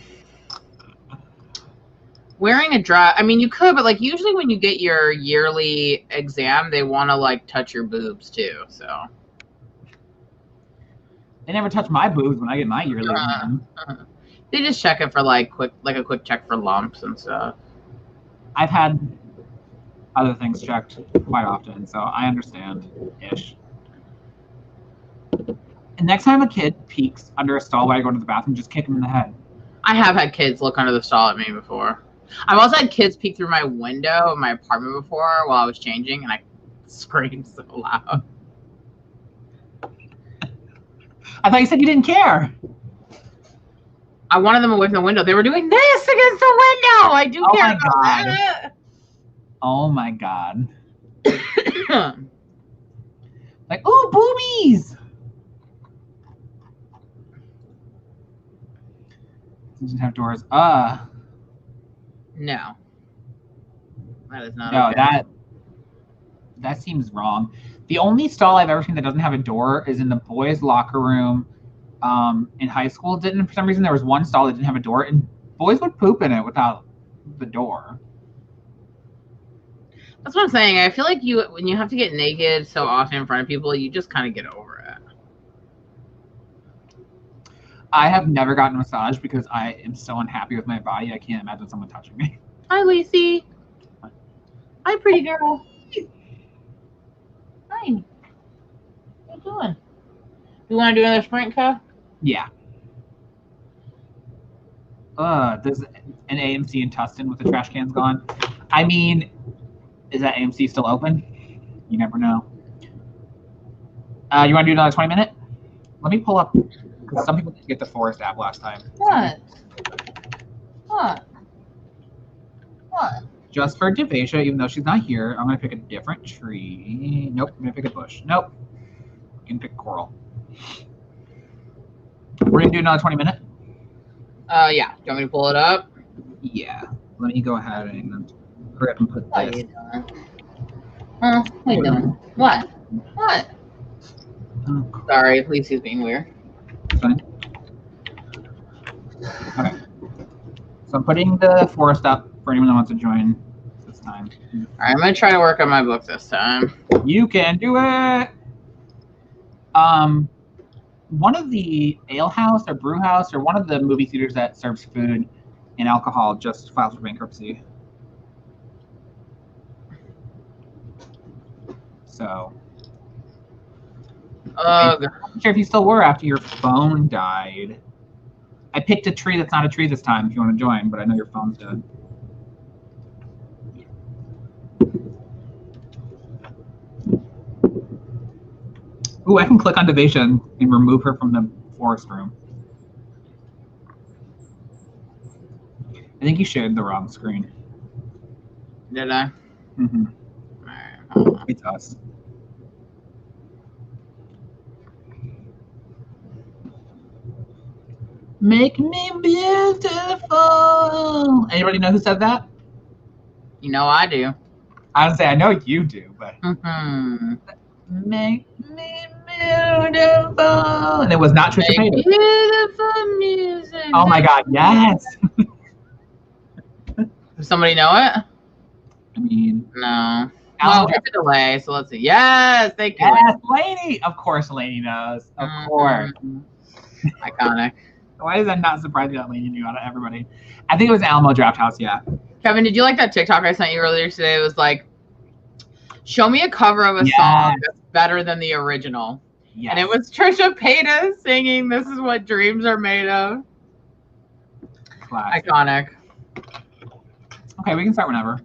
Wearing a dress, I mean, you could, but like usually when you get your yearly exam, they want to like touch your boobs too. So they never touch my boobs when I get my yearly exam. They just check it for like a quick check for lumps and stuff. I've had other things checked quite often, so I understand ish. And next time a kid peeks under a stall while you're going to the bathroom, just kick him in the head. I have had kids look under the stall at me before. I've also had kids peek through my window of my apartment before while I was changing, and I screamed so loud. I thought you said you didn't care. I wanted them away from the window. They were doing this against the window. I do care about that. Oh my god. Like, ooh, boobies! Doesn't have doors. No. That is not no, okay. That seems wrong. The only stall I've ever seen that doesn't have a door is in the boys' locker room in high school. For some reason there was one stall that didn't have a door, and boys would poop in it without the door. That's what I'm saying. I feel like when you have to get naked so often in front of people, you just kind of get over it. I have never gotten a massage because I am so unhappy with my body. I can't imagine someone touching me. Hi, Lacey. Hi, pretty girl. Hi. What are you doing? You want to do another sprint, Kev? Yeah. There's an AMC in Tustin with the trash cans gone. I mean, is that AMC still open? You never know. You want to do another 20-minute? Let me pull up, because some people didn't get the Forest app last time. What? What? Just for Devasia, even though she's not here, I'm going to pick a different tree. Nope, I'm going to pick a bush. Nope. You can pick coral. We're going to do another 20-minute? Yeah. Do you want me to pull it up? Yeah. Let me go ahead and hurry up and put What are this. you doing? Huh? What are you doing? What? What? Oh, Sorry, Lacey's being weird. fine. Okay. So I'm putting the Forest up for anyone that wants to join this time. All right, I'm going to try to work on my book this time. You can do it! One of the ale house or brew house or one of the movie theaters that serves food and alcohol just filed for bankruptcy. So, Oh, God. I'm not sure if you still were after your phone died. I picked a tree that's not a tree this time if you want to join, but I know your phone's dead. Ooh, I can click on Devasia and remove her from the forest room. I think you shared the wrong screen. Did I? Mm-hmm. All right, hold on. It's us. Make me beautiful. Anybody know who said that? You know I do. I would say I know you do, but Mm-hmm. make me beautiful. And it was not Trisha Paytas. Beautiful music. Oh my God, yes. Does somebody know it? I mean, No. Well, Alamo it's a delay, so let's see. Yes, thank you. Yes, Lainey. Of course, Lainey knows. Of course. Iconic. Why does that not surprise me that Lainey knew out of everybody? I think it was Alamo Draft House. Yeah. Kevin, did you like that TikTok I sent you earlier today? It was like, show me a cover of a Yes. song that's better than the original. Yes. And it was Trisha Paytas singing "This Is What Dreams Are Made Of." Classic. Iconic. Okay, we can start whenever.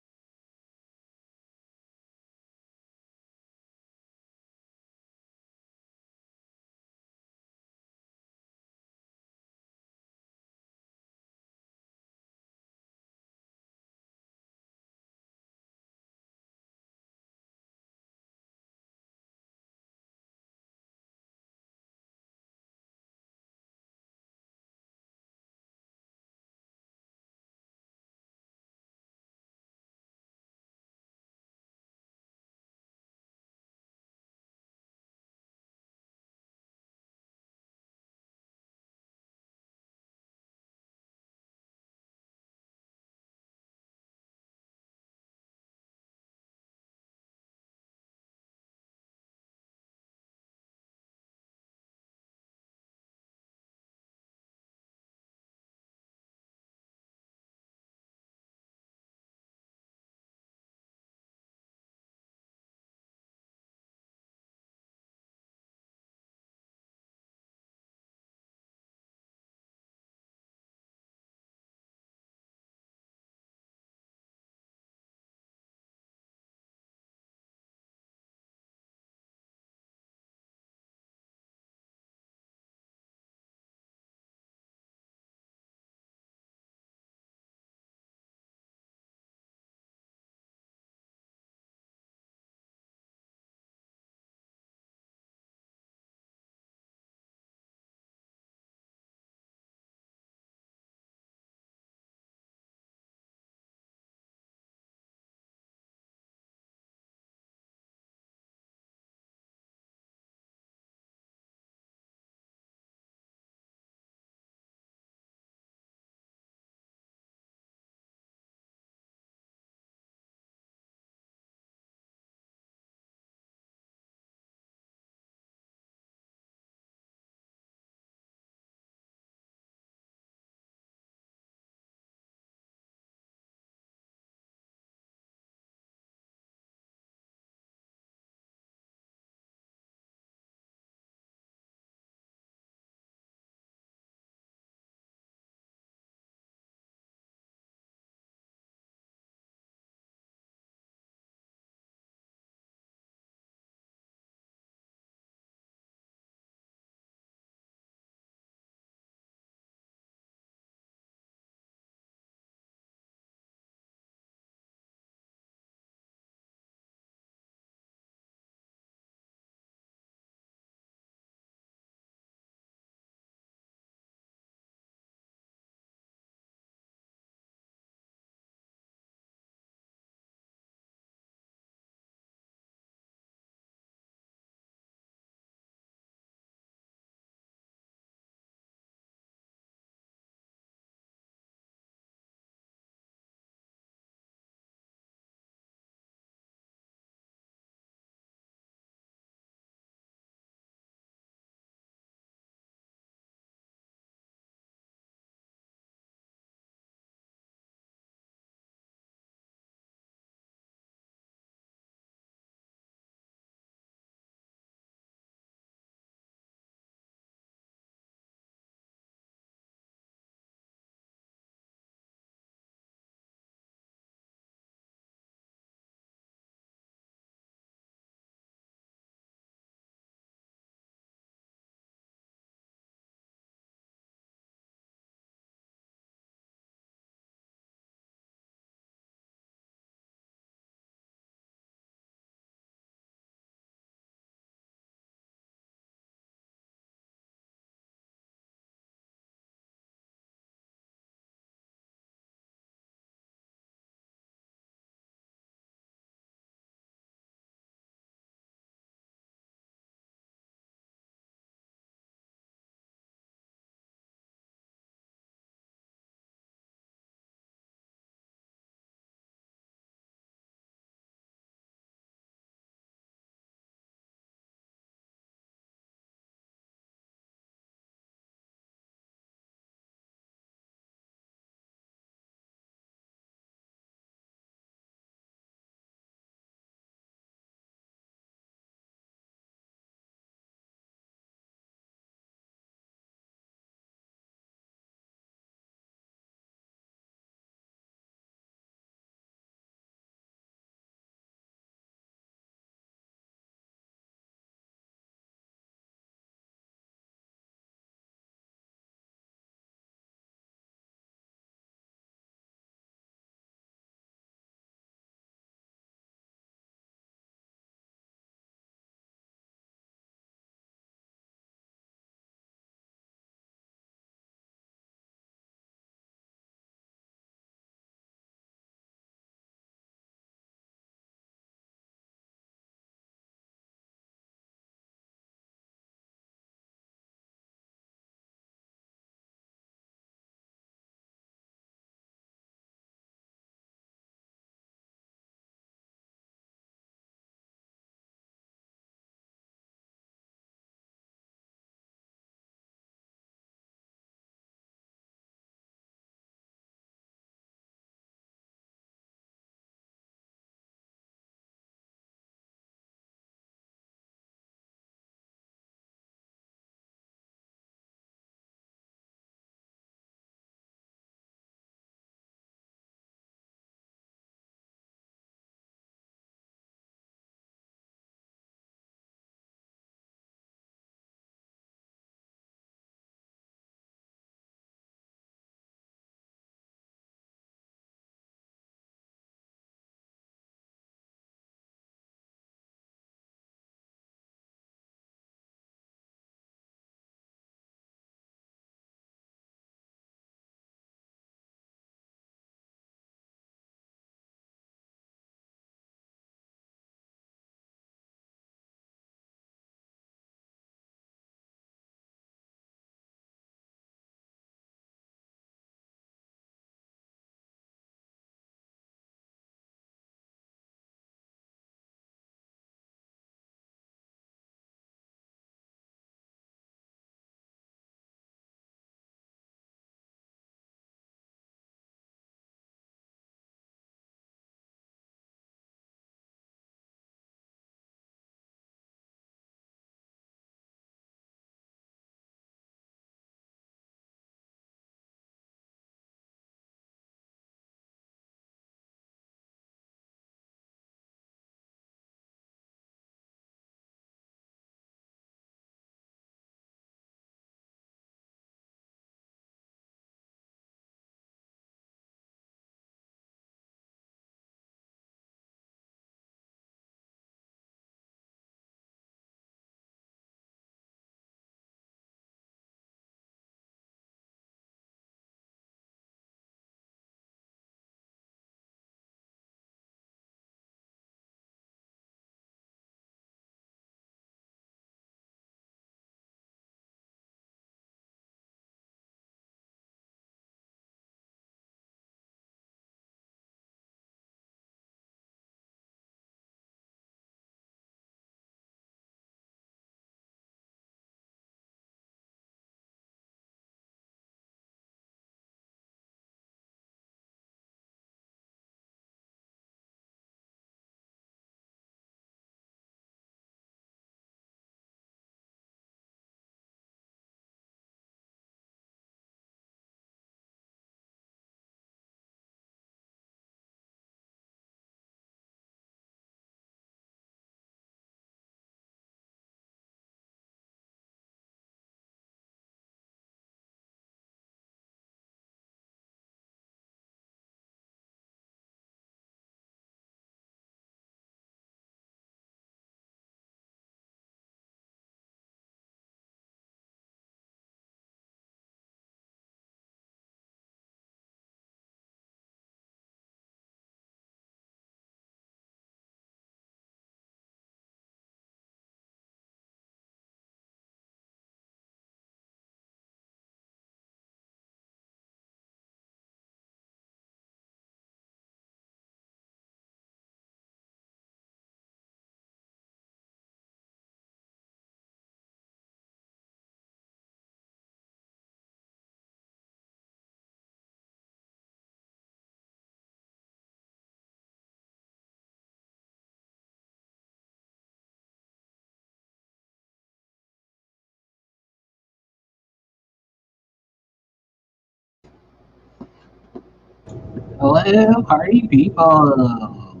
Hello, party people.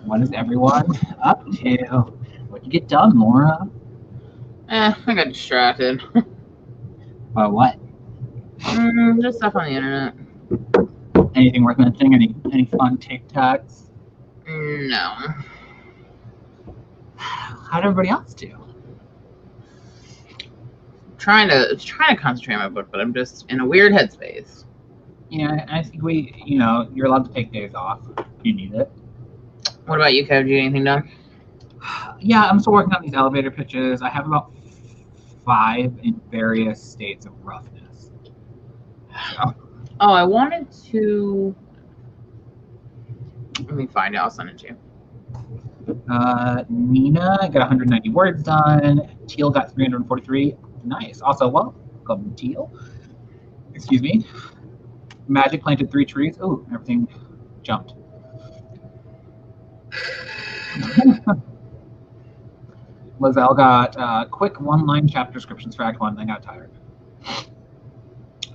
What is everyone up to? What'd you get done, Laura? I got distracted. What? Just stuff on the internet. Anything worth mentioning? Any fun TikToks? No. How'd everybody else do? Trying to concentrate on my book, but I'm just in a weird headspace. Yeah, I think you're allowed to take days off if you need it. What about you, Kev? Did you get anything done? Yeah, I'm still working on these elevator pitches. I have about 5 in various states of roughness. So. Oh, I wanted to. Let me find it. I'll send it to you. Nina got 190 words done. Teal got 343. Nice. Also, welcome, Teal. Excuse me. Magic planted 3 trees. Oh, everything jumped. Lizelle got quick 1-line chapter descriptions for Act 1. I got tired.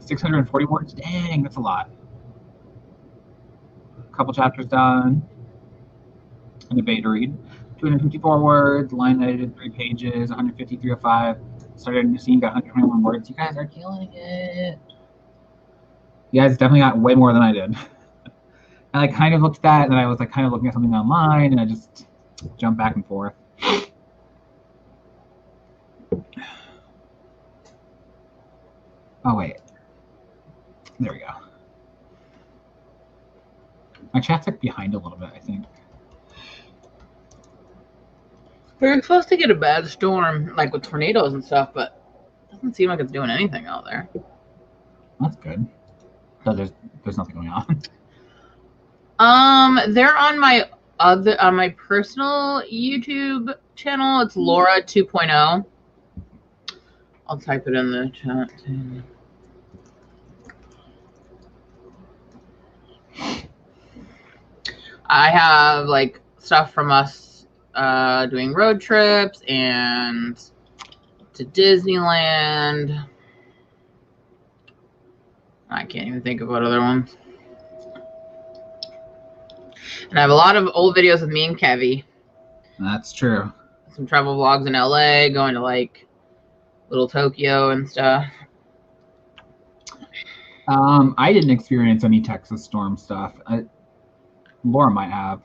640 words. Dang, that's a lot. A couple chapters done. And a beta read. 254 words. Line edited 3 pages. 150, 305. Started a new scene. Got 121 words. You guys are killing it. You guys definitely got way more than I did. I kind of looked at that, and then I was kind of looking at something online, and I just jumped back and forth. Oh wait, there we go. My chat's behind a little bit, I think. We're supposed to get a bad storm, with tornadoes and stuff, but it doesn't seem like it's doing anything out there. That's good. So there's nothing going on. They're on my personal YouTube channel. It's Laura 2.0. I'll type it in the chat too. I have stuff from us doing road trips and to Disneyland. I can't even think of what other ones. And I have a lot of old videos of me and Kevy. That's true. Some travel vlogs in LA, going to Little Tokyo and stuff. I didn't experience any Texas storm stuff. Laura might have.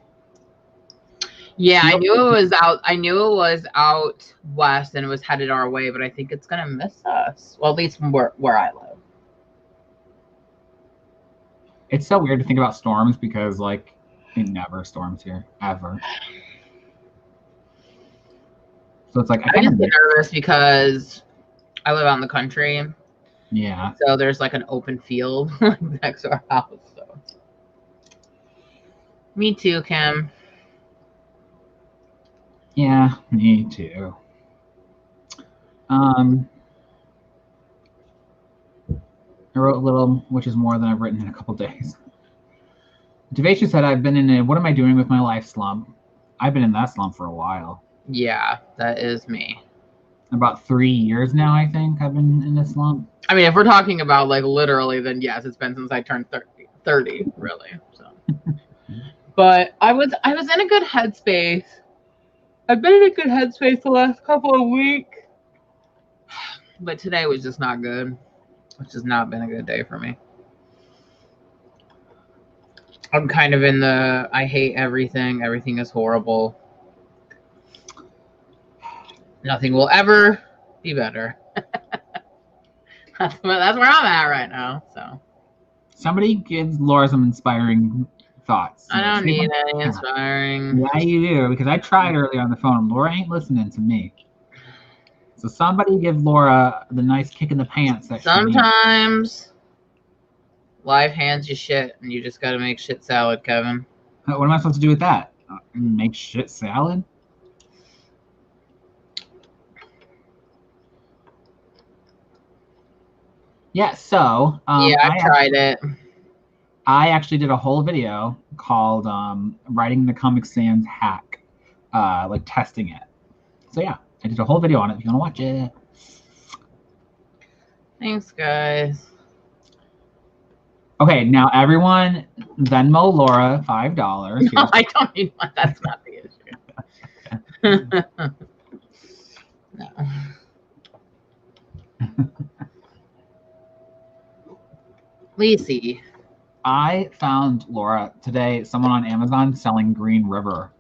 Yeah, I knew it was out. I knew it was out west and it was headed our way, but I think it's gonna miss us. Well, at least from where I live. It's so weird to think about storms because it never storms here ever. So it's I just get nervous because I live out in the country. Yeah. So there's an open field next to our house. So. Me too, Kim. Yeah, me too. I wrote a little, which is more than I've written in a couple days. Devasia said, I've been in a what am I doing with my life slump. I've been in that slump for a while. Yeah, that is me. About 3 years now, I think, I've been in this slump. I mean, if we're talking about literally, then yes, it's been since I turned 30 really. So. But I was in a good headspace. I've been in a good headspace the last couple of weeks. But today was just not good. It's just not been a good day for me. I'm kind of in the I hate everything. Everything is horrible. Nothing will ever be better. That's where I'm at right now. So somebody gives Laura some inspiring thoughts. I don't need any inspiring. Yeah, you do, because I tried earlier on the phone. Laura ain't listening to me. So somebody give Laura the nice kick in the pants that sometimes life hands you shit and you just got to make shit salad, Kevin. What am I supposed to do with that? Make shit salad? Yeah, so yeah, I tried it. I actually did a whole video called Writing the Comic Sans Hack, testing it. So yeah, I did a whole video on it if you want to watch it. Thanks, guys. Okay, now everyone Venmo Laura $5. No, I don't need one. That's not the issue. No. Lacey. I found, Laura, today someone on Amazon selling Green River.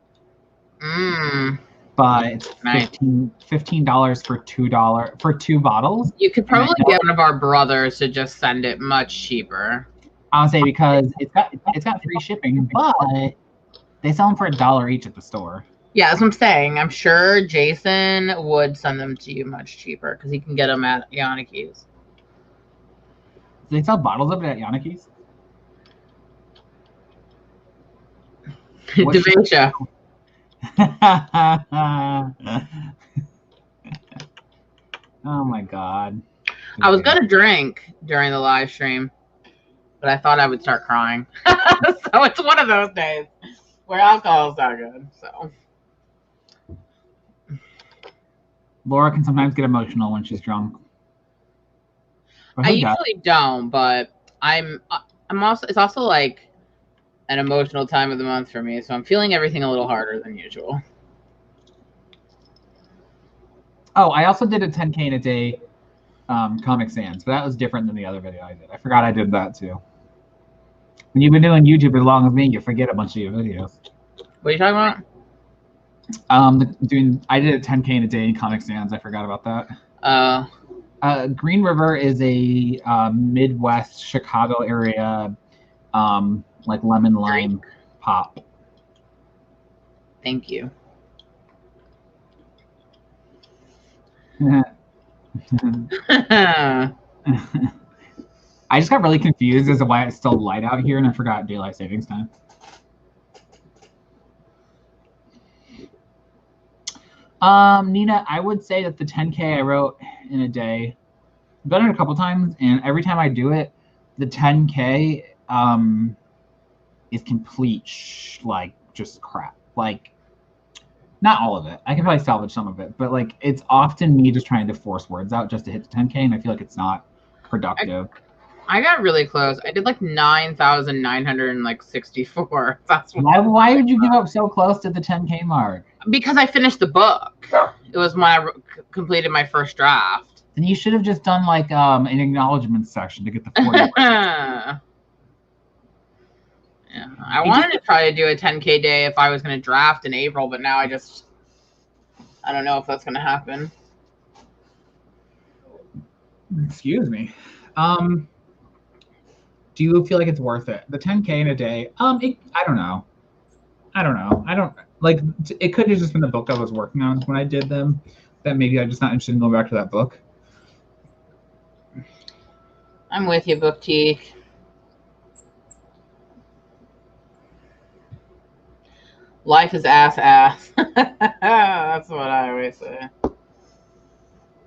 But it's $15 for two bottles. You could probably get one of our brothers to just send it much cheaper. I'll say because it's got free shipping, but they sell them for $1 each at the store. Yeah, that's what I'm saying. I'm sure Jason would send them to you much cheaper because he can get them at Yannicki's. Do they sell bottles of it at Yannicki's? Dementia. Oh my god. I was gonna drink during the live stream, but I thought I would start crying. So it's one of those days where alcohol's not good. So Laura can sometimes get emotional when she's drunk. I usually don't, but I'm also, it's also like an emotional time of the month for me, so I'm feeling everything a little harder than usual. Oh, I also did a 10K in a day Comic Sans, but that was different than the other video I did. I forgot I did that too. When you've been doing YouTube as long as me, you forget a bunch of your videos. What are you talking about? I did a 10K in a day in Comic Sans. I forgot about that. Green River is a Midwest Chicago area like lemon lime pop. Thank you. I just got really confused as to why it's still light out here, and I forgot daylight savings time. Nina, I would say that the 10K I wrote in a day, I've done it a couple times, and every time I do it, the 10K is complete like just crap. Like, not all of it. I can probably salvage some of it, but like it's often me just trying to force words out just to hit the 10K, and I feel like it's not productive. I got really close. I did like 9,964. That's why would you give up so close to the 10K mark? Because I finished the book. It was when I completed my first draft. Then you should have just done like an acknowledgement section to get the 40. Yeah, I wanted to try to do a 10K day if I was going to draft in April, but now I don't know if that's going to happen. Excuse me. Do you feel like it's worth it? The 10K in a day? I don't know. I don't like. It could have just been the book I was working on when I did them. That maybe I'm just not interested in going back to that book. I'm with you, Bookteek. Life is ass. That's what I always say.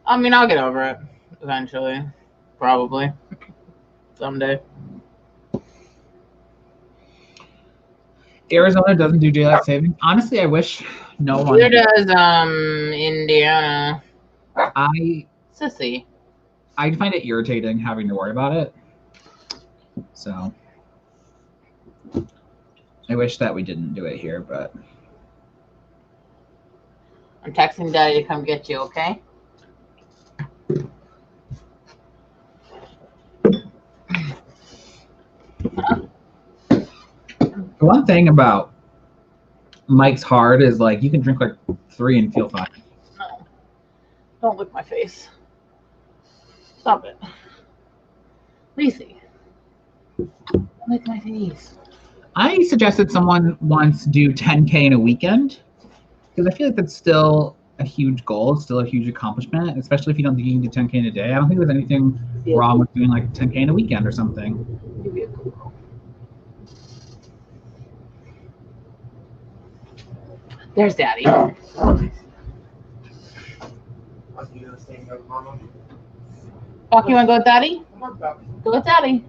I mean, I'll get over it eventually. Probably. Someday. Arizona doesn't do daylight saving. Honestly, I wish no one. Neither does Indiana. Sissy. I find it irritating having to worry about it. So I wish that we didn't do it here, but I'm texting Daddy to come get you, okay? The one thing about Mike's Hard is like you can drink like 3 and feel fine. No. Don't lick my face. Stop it. Lacey. Don't lick my face. I suggested someone once do 10K in a weekend because I feel like that's still a huge goal. It's still a huge accomplishment, especially if you don't think you can do 10K in a day. I don't think there's anything wrong with doing like 10K in a weekend or something. There's Daddy. Fuck, You want to go with Daddy? Go with Daddy.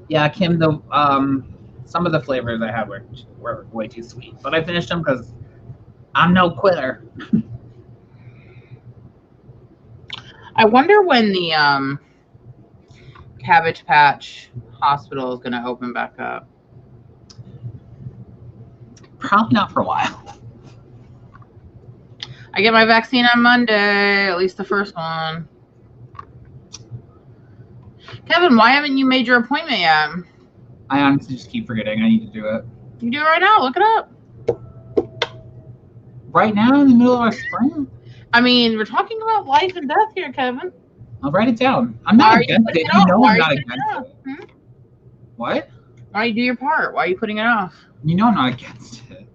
Yeah, Kim, some of the flavors I had were way too sweet, but I finished them because I'm no quitter. I wonder when the Cabbage Patch Hospital is going to open back up. Probably not for a while. I get my vaccine on Monday, at least the first one. Kevin, why haven't you made your appointment yet? I honestly just keep forgetting I need to do it. You do it right now. Look it up. Right now, in the middle of our spring? I mean, we're talking about life and death here, Kevin. I'll write it down. I'm not against it. You know I'm not against it. Hmm? What? Why don't you do your part? Why are you putting it off? You know I'm not against it.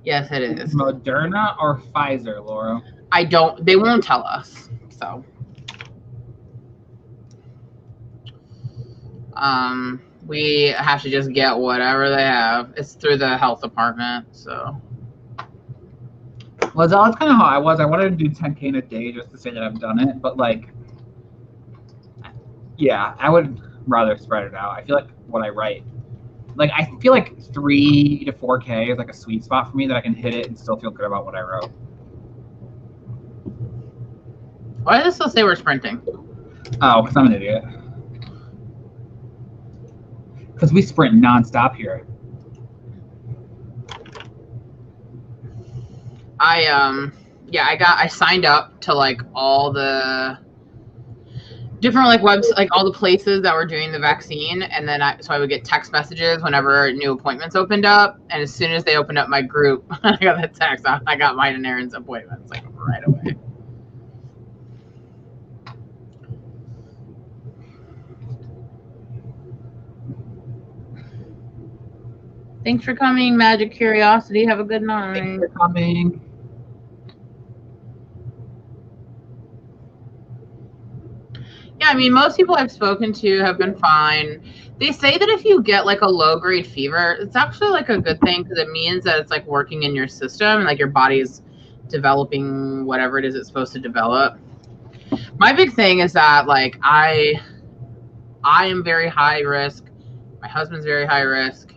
Yes, it is. Moderna or Pfizer, Laura? They won't tell us, so. We have to just get whatever they have. It's through the health department, so. Well, that's kind of how I was. I wanted to do 10K in a day just to say that I've done it, but like, yeah, I would rather spread it out. I feel like what I write, like I feel like 3 to 4K is like a sweet spot for me that I can hit it and still feel good about what I wrote. Why does it still say we're sprinting? Oh, because I'm an idiot. Because we sprint nonstop here. I signed up to like all the different like webs, like all the places that were doing the vaccine, and then I would get text messages whenever new appointments opened up, and as soon as they opened up my group, I got the text. I got mine and Aaron's appointments like right away. Thanks for coming, Magic Curiosity. Have a good night. Thanks for coming. Yeah, I mean, most people I've spoken to have been fine. They say that if you get like a low-grade fever, it's actually like a good thing because it means that it's like working in your system and like your body is developing whatever it is it's supposed to develop. My big thing is that like I am very high risk. My husband's very high risk.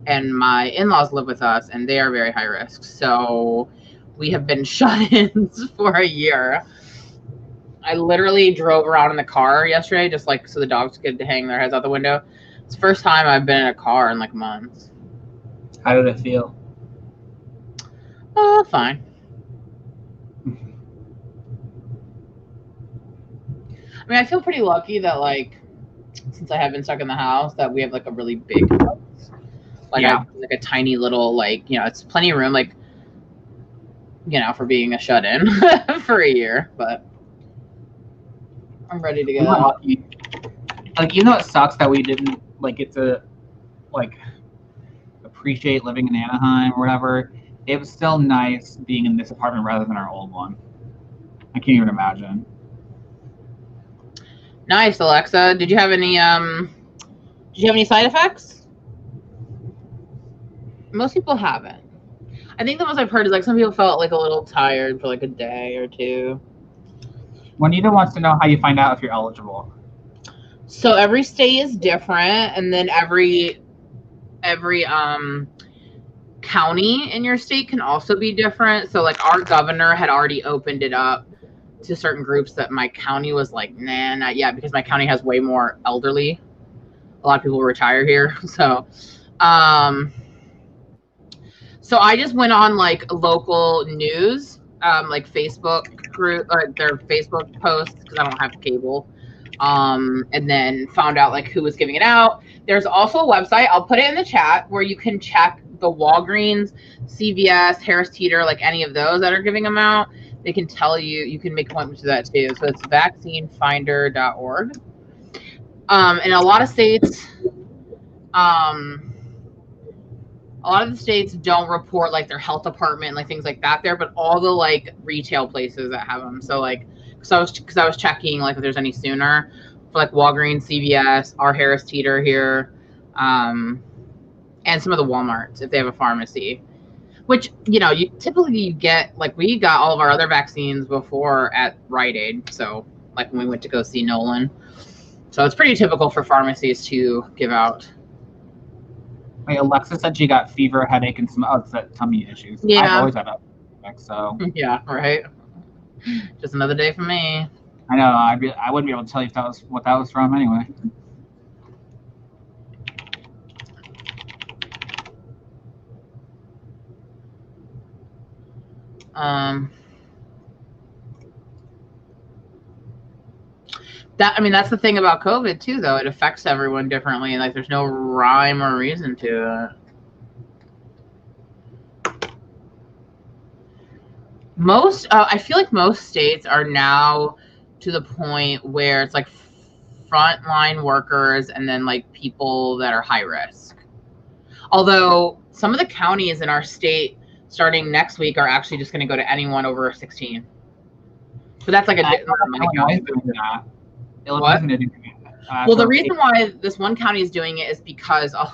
And my in-laws live with us, and they are very high risk. So we have been shut-ins for a year. I literally drove around in the car yesterday, just like so the dogs could hang their heads out the window. It's the first time I've been in a car in like months. How did it feel? Fine. I mean, I feel pretty lucky that like since I have been stuck in the house, that we have like a really big house. Like, yeah. like a tiny little, like, you know, it's plenty of room, like, you know, for being a shut-in for a year, but I'm ready to go. Lucky. Like, even though it sucks that we didn't, like, get to, like, appreciate living in Anaheim or whatever, it was still nice being in this apartment rather than our old one. I can't even imagine. Nice, Alexa. Did you have any side effects? Most people haven't. I think the most I've heard is like some people felt like a little tired for like a day or two. Juanita wants to know how you find out if you're eligible. So every state is different, and then every county in your state can also be different. So like our governor had already opened it up to certain groups that my county was like, nah, not yet, because my county has way more elderly. A lot of people retire here, so so I just went on like local news, like Facebook group or their Facebook posts because I don't have cable, and then found out like who was giving it out. There's also a website, I'll put it in the chat, where you can check the Walgreens, CVS, Harris Teeter, like any of those that are giving them out. They can tell you, you can make appointments to that too. So it's vaccinefinder.org. In a lot of states, a lot of the states don't report like their health department, like things like that there, but all the like retail places that have them. So like, because I was checking like if there's any sooner for like Walgreens, CVS, our Harris Teeter here, and some of the Walmarts if they have a pharmacy. Which, you know, typically you get, like, we got all of our other vaccines before at Rite Aid. So, like, when we went to go see Nolan. So it's pretty typical for pharmacies to give out. Wait, Alexa said she got fever, headache, and some tummy issues. Yeah. I've always had a headache, so. Yeah, right. Just another day for me. I know. I wouldn't be able to tell you if that was what that was from anyway. That's the thing about COVID too, though. It affects everyone differently. Like, there's no rhyme or reason to it. I feel like most states are now to the point where it's like frontline workers and then like people that are high risk. Although some of the counties in our state starting next week are actually just going to go to anyone over 16. So that's like Illinois is doing that. What? Going to do well, the reason why this one county is doing it is because a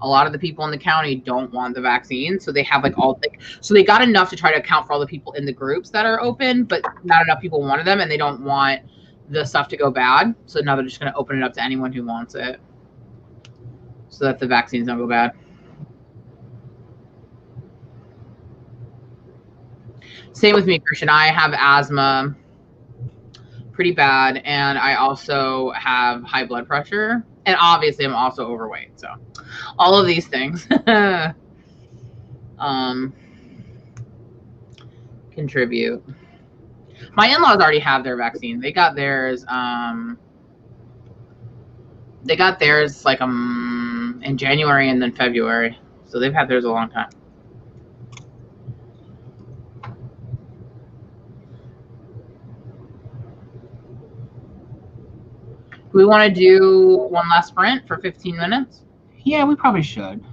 lot of the people in the county don't want the vaccine, so they have so they got enough to try to account for all the people in the groups that are open, but not enough people wanted them, and they don't want the stuff to go bad. So now they're just going to open it up to anyone who wants it, so that the vaccines don't go bad. Same with me, Christian. I have asthma pretty bad, and I also have high blood pressure, and obviously I'm also overweight. So all of these things contribute. My in-laws already have their vaccine. They got theirs like in January and then February. So they've had theirs a long time. Do we want to do one last sprint for 15 minutes? Yeah, we probably should.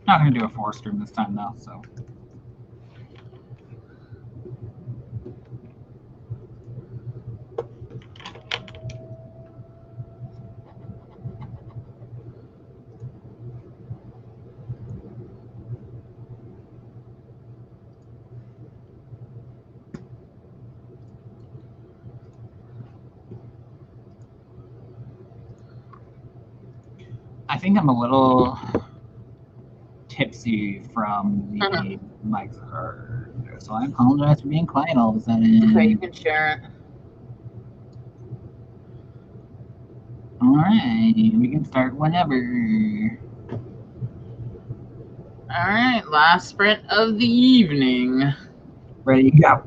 Not going to do a 4-stream this time, though, so. I think I'm a little tipsy from the mics heard, so I apologize for being quiet all of a sudden. Okay, you can share it. All right, we can start whenever. All right, last sprint of the evening. Ready, go.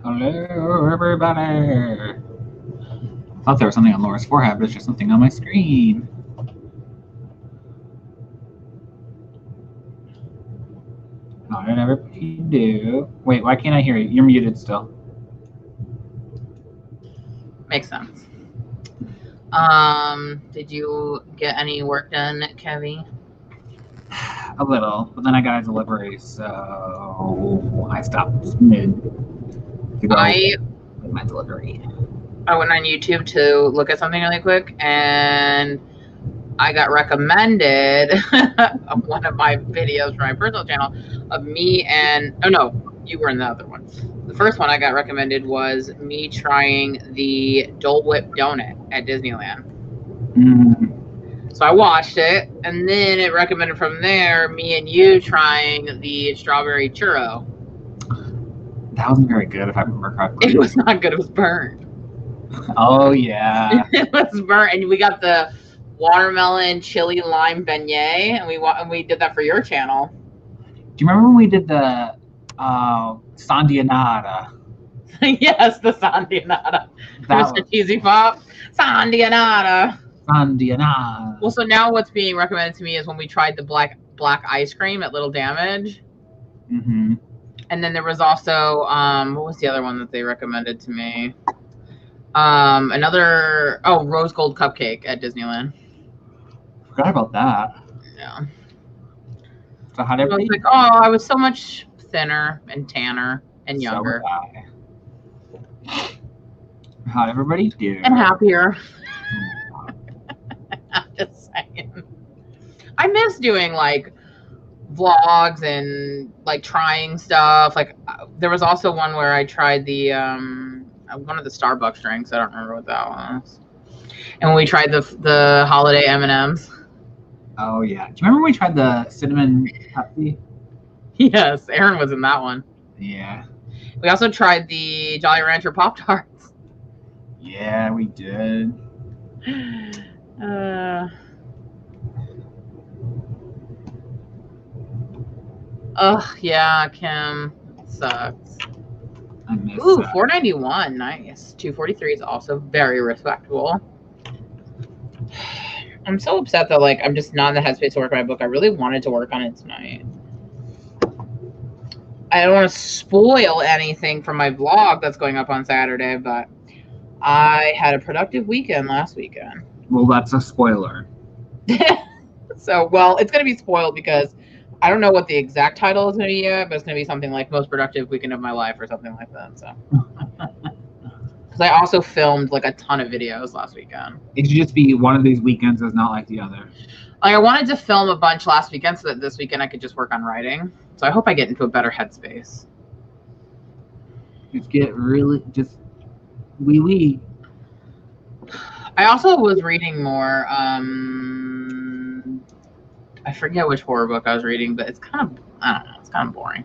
Hello, everybody. I thought there was something on Laura's forehead, but it's just something on my screen. How did everybody do? Wait, why can't I hear you? You're muted still. Makes sense. Did you get any work done, Kevin? A little, but then I got a delivery, so I stopped mid to go with my delivery. I went on YouTube to look at something really quick, and I got recommended one of my videos from my personal channel of me and, oh no, you were in the other one. The first one I got recommended was me trying the Dole Whip donut at Disneyland. So I watched it, and then it recommended from there me and you trying the strawberry churro. That wasn't very good, if I remember correctly. It was not good. It was burnt. Oh, yeah. It was burnt, and we got the watermelon chili lime beignet, and we did that for your channel. Do you remember when we did the Sandianada? Yes, the Sandianada. Mr. Cheesy Pop. Sandianada. Sandianada. Well, so now what's being recommended to me is when we tried the black ice cream at Little Damage. Mm-hmm. And then there was also, what was the other one that they recommended to me? Rose gold cupcake at Disneyland. Forgot about that. Yeah. So how did I was like, oh, I was so much thinner and tanner and younger. So how'd everybody do? And happier. I'm just saying. I miss doing like vlogs and like trying stuff. Like there was also one where I tried the one of the Starbucks drinks. I don't remember what that was. And when we tried the holiday M&Ms. Oh yeah. Do you remember when we tried the cinnamon Pepsi? Yes, Aaron was in that one. Yeah. We also tried the Jolly Rancher Pop-Tarts. Yeah, we did. Yeah, Kim. Sucks. I miss Ooh, that. $4.91. Nice. $2.43 is also very respectable. I'm so upset that like I'm just not in the headspace to work on my book. I really wanted to work on it tonight. I don't want to spoil anything from my vlog that's going up on Saturday, but I had a productive weekend last weekend. Well, that's a spoiler. So, well, it's going to be spoiled because I don't know what the exact title is going to be yet, but it's going to be something like Most Productive Weekend of My Life or something like that. So, because I also filmed like a ton of videos last weekend. It should just be one of these weekends is not like the other. Like I wanted to film a bunch last weekend so that this weekend I could just work on writing. So I hope I get into a better headspace. Just get really just wee. I also was reading more. I forget which horror book I was reading, but it's kind of, I don't know, it's kind of boring.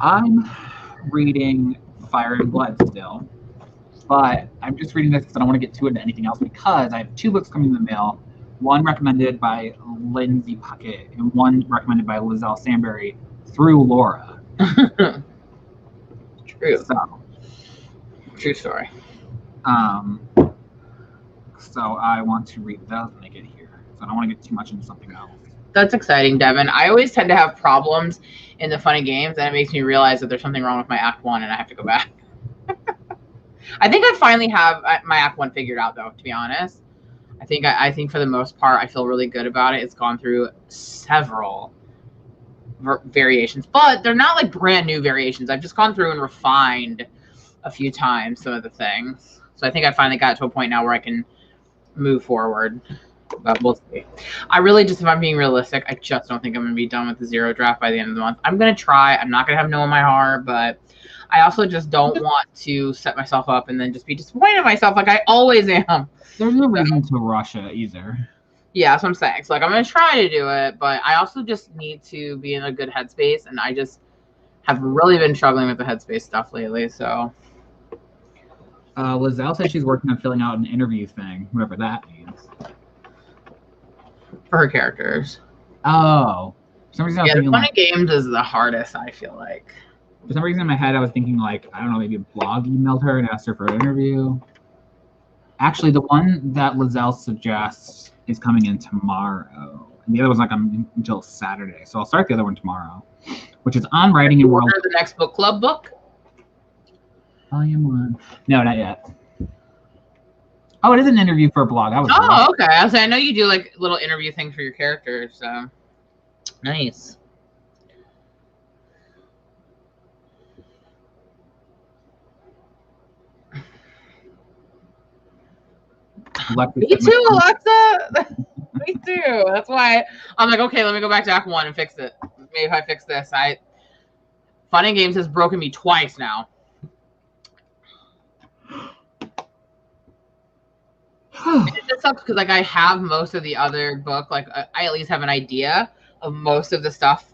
I'm reading Fire and Blood still, but I'm just reading this because I don't want to get too into anything else because I have 2 books coming in the mail. One recommended by Lindsay Puckett and one recommended by Lizelle Samberry through Laura. True. So, true story. So I want to read those when they get here. So I don't want to get too much into something else. That's exciting, Devin. I always tend to have problems in the funny games, and it makes me realize that there's something wrong with my Act 1, and I have to go back. I think I finally have my Act 1 figured out, though, to be honest. I think for the most part, I feel really good about it. It's gone through several variations, but they're not like brand new variations. I've just gone through and refined a few times some of the things. So I think I finally got to a point now where I can move forward, but we'll see. I really just, if I'm being realistic, I just don't think I'm going to be done with the 0 draft by the end of the month. I'm going to try. I'm not going to have no in my heart, but I also just don't want to set myself up and then just be disappointed in myself like I always am. There's no reason to rush it either. Yeah, that's what I'm saying. So, like, I'm going to try to do it, but I also just need to be in a good headspace, and I just have really been struggling with the headspace stuff lately, so. Lizelle said she's working on filling out an interview thing, whatever that means. For her characters. Oh. some reason I was Yeah, thinking Fun like, and Games is the hardest, I feel like. for some reason in my head I was thinking like, I don't know, maybe a blog emailed her and asked her for an interview. Actually, the one that Lizelle suggests is coming in tomorrow. And the other one's not coming until Saturday. So I'll start the other one tomorrow, which is on writing in world. The next book club book? Volume 1. No, not yet. Oh, it is an interview for a blog. That was Oh, okay. I know you do like little interview things for your characters, so nice. Me too, Alexa. Me too. That's why I'm like, okay, let me go back to Act 1 and fix it. Maybe if I fix this, Fun and Games has broken me twice now. It just sucks because like I have most of the other book, like I at least have an idea of most of the stuff.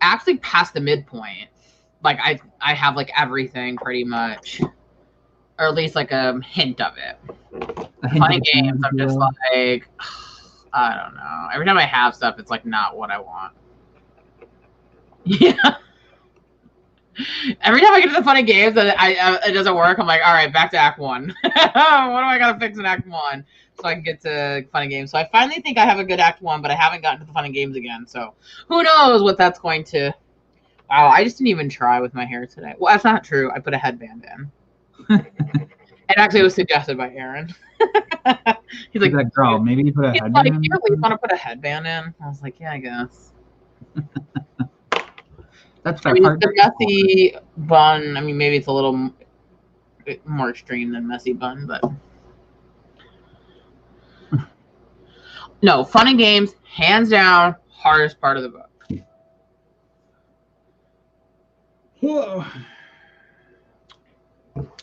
Actually, past the midpoint, like I have like everything pretty much, or at least like a hint of it. Fun and Games, I'm just like, I don't know. Every time I have stuff, it's like not what I want. Yeah. Every time I get to the Fun and Games and it doesn't work, I'm like, all right, back to Act 1. What do I got to fix in Act 1 so I can get to Fun and Games? So I finally think I have a good Act 1, but I haven't gotten to the Fun and Games again. So who knows what that's going to... Wow, I just didn't even try with my hair today. Well, that's not true. I put a headband in. And actually, it was suggested by Aaron. He's like, girl, maybe you put a headband in? You really want to put a headband in? I was like, yeah, I guess. That's I mean, it's the messy bun. I mean, maybe it's a little more extreme than messy bun, but no, Fun and Games, hands down, hardest part of the book. Whoa.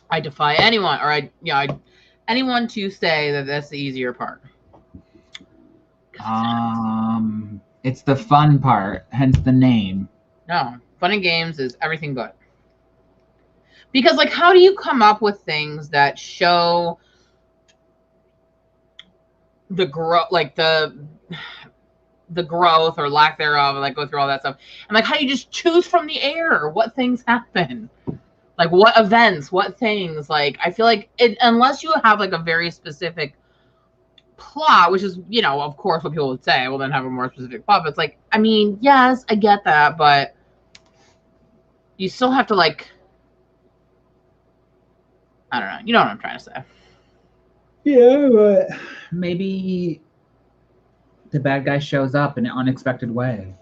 I defy anyone, or anyone to say that that's the easier part. It's the fun part, hence the name. No, Fun and Games is everything but. Because, like, how do you come up with things that show the growth, like the growth or lack thereof, like go through all that stuff, and like how do you just choose from the air what things happen, like what events, what things? Like I feel like unless you have like a very specific plot, which is, you know, of course what people would say, well then have a more specific plot. But it's like, I mean, yes, I get that, but you still have to, like, I don't know. You know what I'm trying to say. Yeah, but maybe the bad guy shows up in an unexpected way.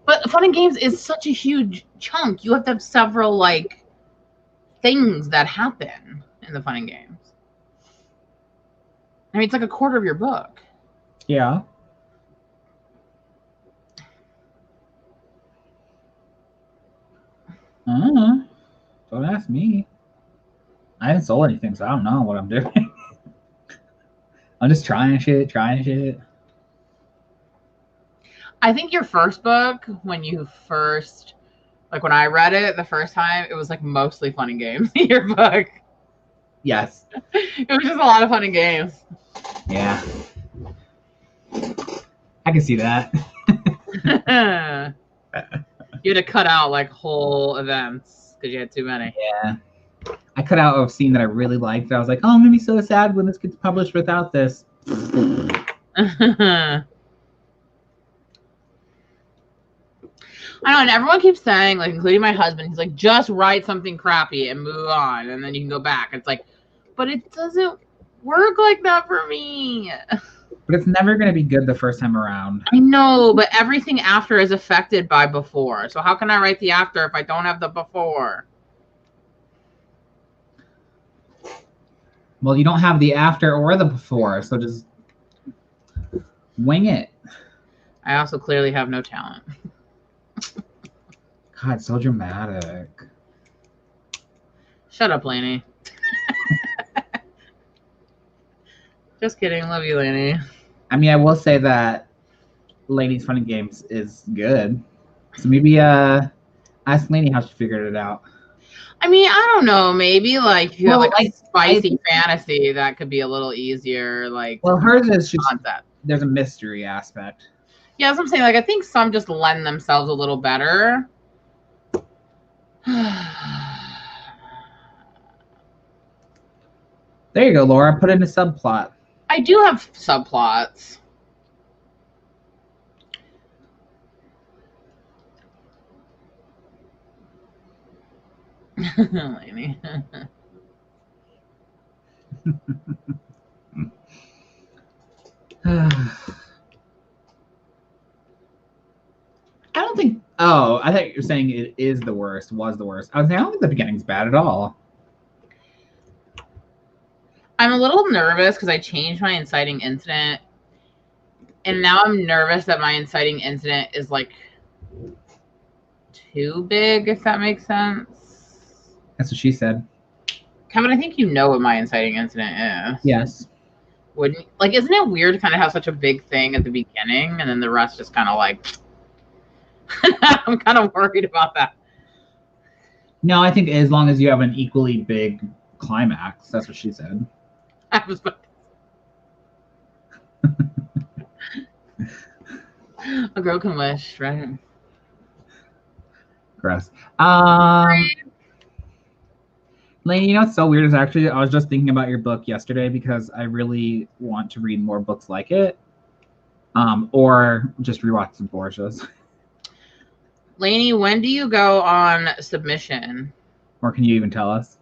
But Fun and Games is such a huge chunk. You have to have several, like, things that happen in the Fun and Games. I mean, it's like a quarter of your book. Yeah. Don't ask me. I haven't sold anything, so I don't know what I'm doing. I'm just trying shit. I think your first book, when you first, like when I read it the first time, it was like mostly Fun and Games. Your book. Yes. It was just a lot of Fun and Games. Yeah. I can see that. You had to cut out like whole events because you had too many. Yeah. I cut out a scene that I really liked. I was like, oh, I'm going to be so sad when this gets published without this. I know, and everyone keeps saying, like, including my husband, he's like, just write something crappy and move on, and then you can go back. It's like, but it doesn't work like that for me. But it's never going to be good the first time around. I know, but everything after is affected by before. So how can I write the after if I don't have the before? Well, you don't have the after or the before, so just wing it. I also clearly have no talent. God, so dramatic. Shut up, Lainey. Just kidding. Love you, Lainey. I mean, I will say that Lainey's Fun and Games is good. So maybe ask Lainey how she figured it out. I mean, I don't know. Maybe like if you have like a spicy fantasy, that could be a little easier. Like, well, hers is just concept. There's a mystery aspect. Yeah, that's what I'm saying. Like, I think some just lend themselves a little better. There you go, Laura. Put in a subplot. I do have subplots. Lainey. I don't think. Oh, I thought you were saying it is the worst. Was the worst. I was saying I don't think the beginning's bad at all. I'm a little nervous because I changed my inciting incident, and now I'm nervous that my inciting incident is like too big. If that makes sense. That's what she said. Kevin, I think you know what my inciting incident is. Yes. Wouldn't like? Isn't it weird to kind of have such a big thing at the beginning and then the rest just kind of like? I'm kind of worried about that. No, I think as long as you have an equally big climax, that's what she said. I was. A girl can wish, right? Gross. Lainey, you know what's so weird is actually I was just thinking about your book yesterday because I really want to read more books like it, or just rewatch some Borgias. Lainey, when do you go on submission? Or can you even tell us?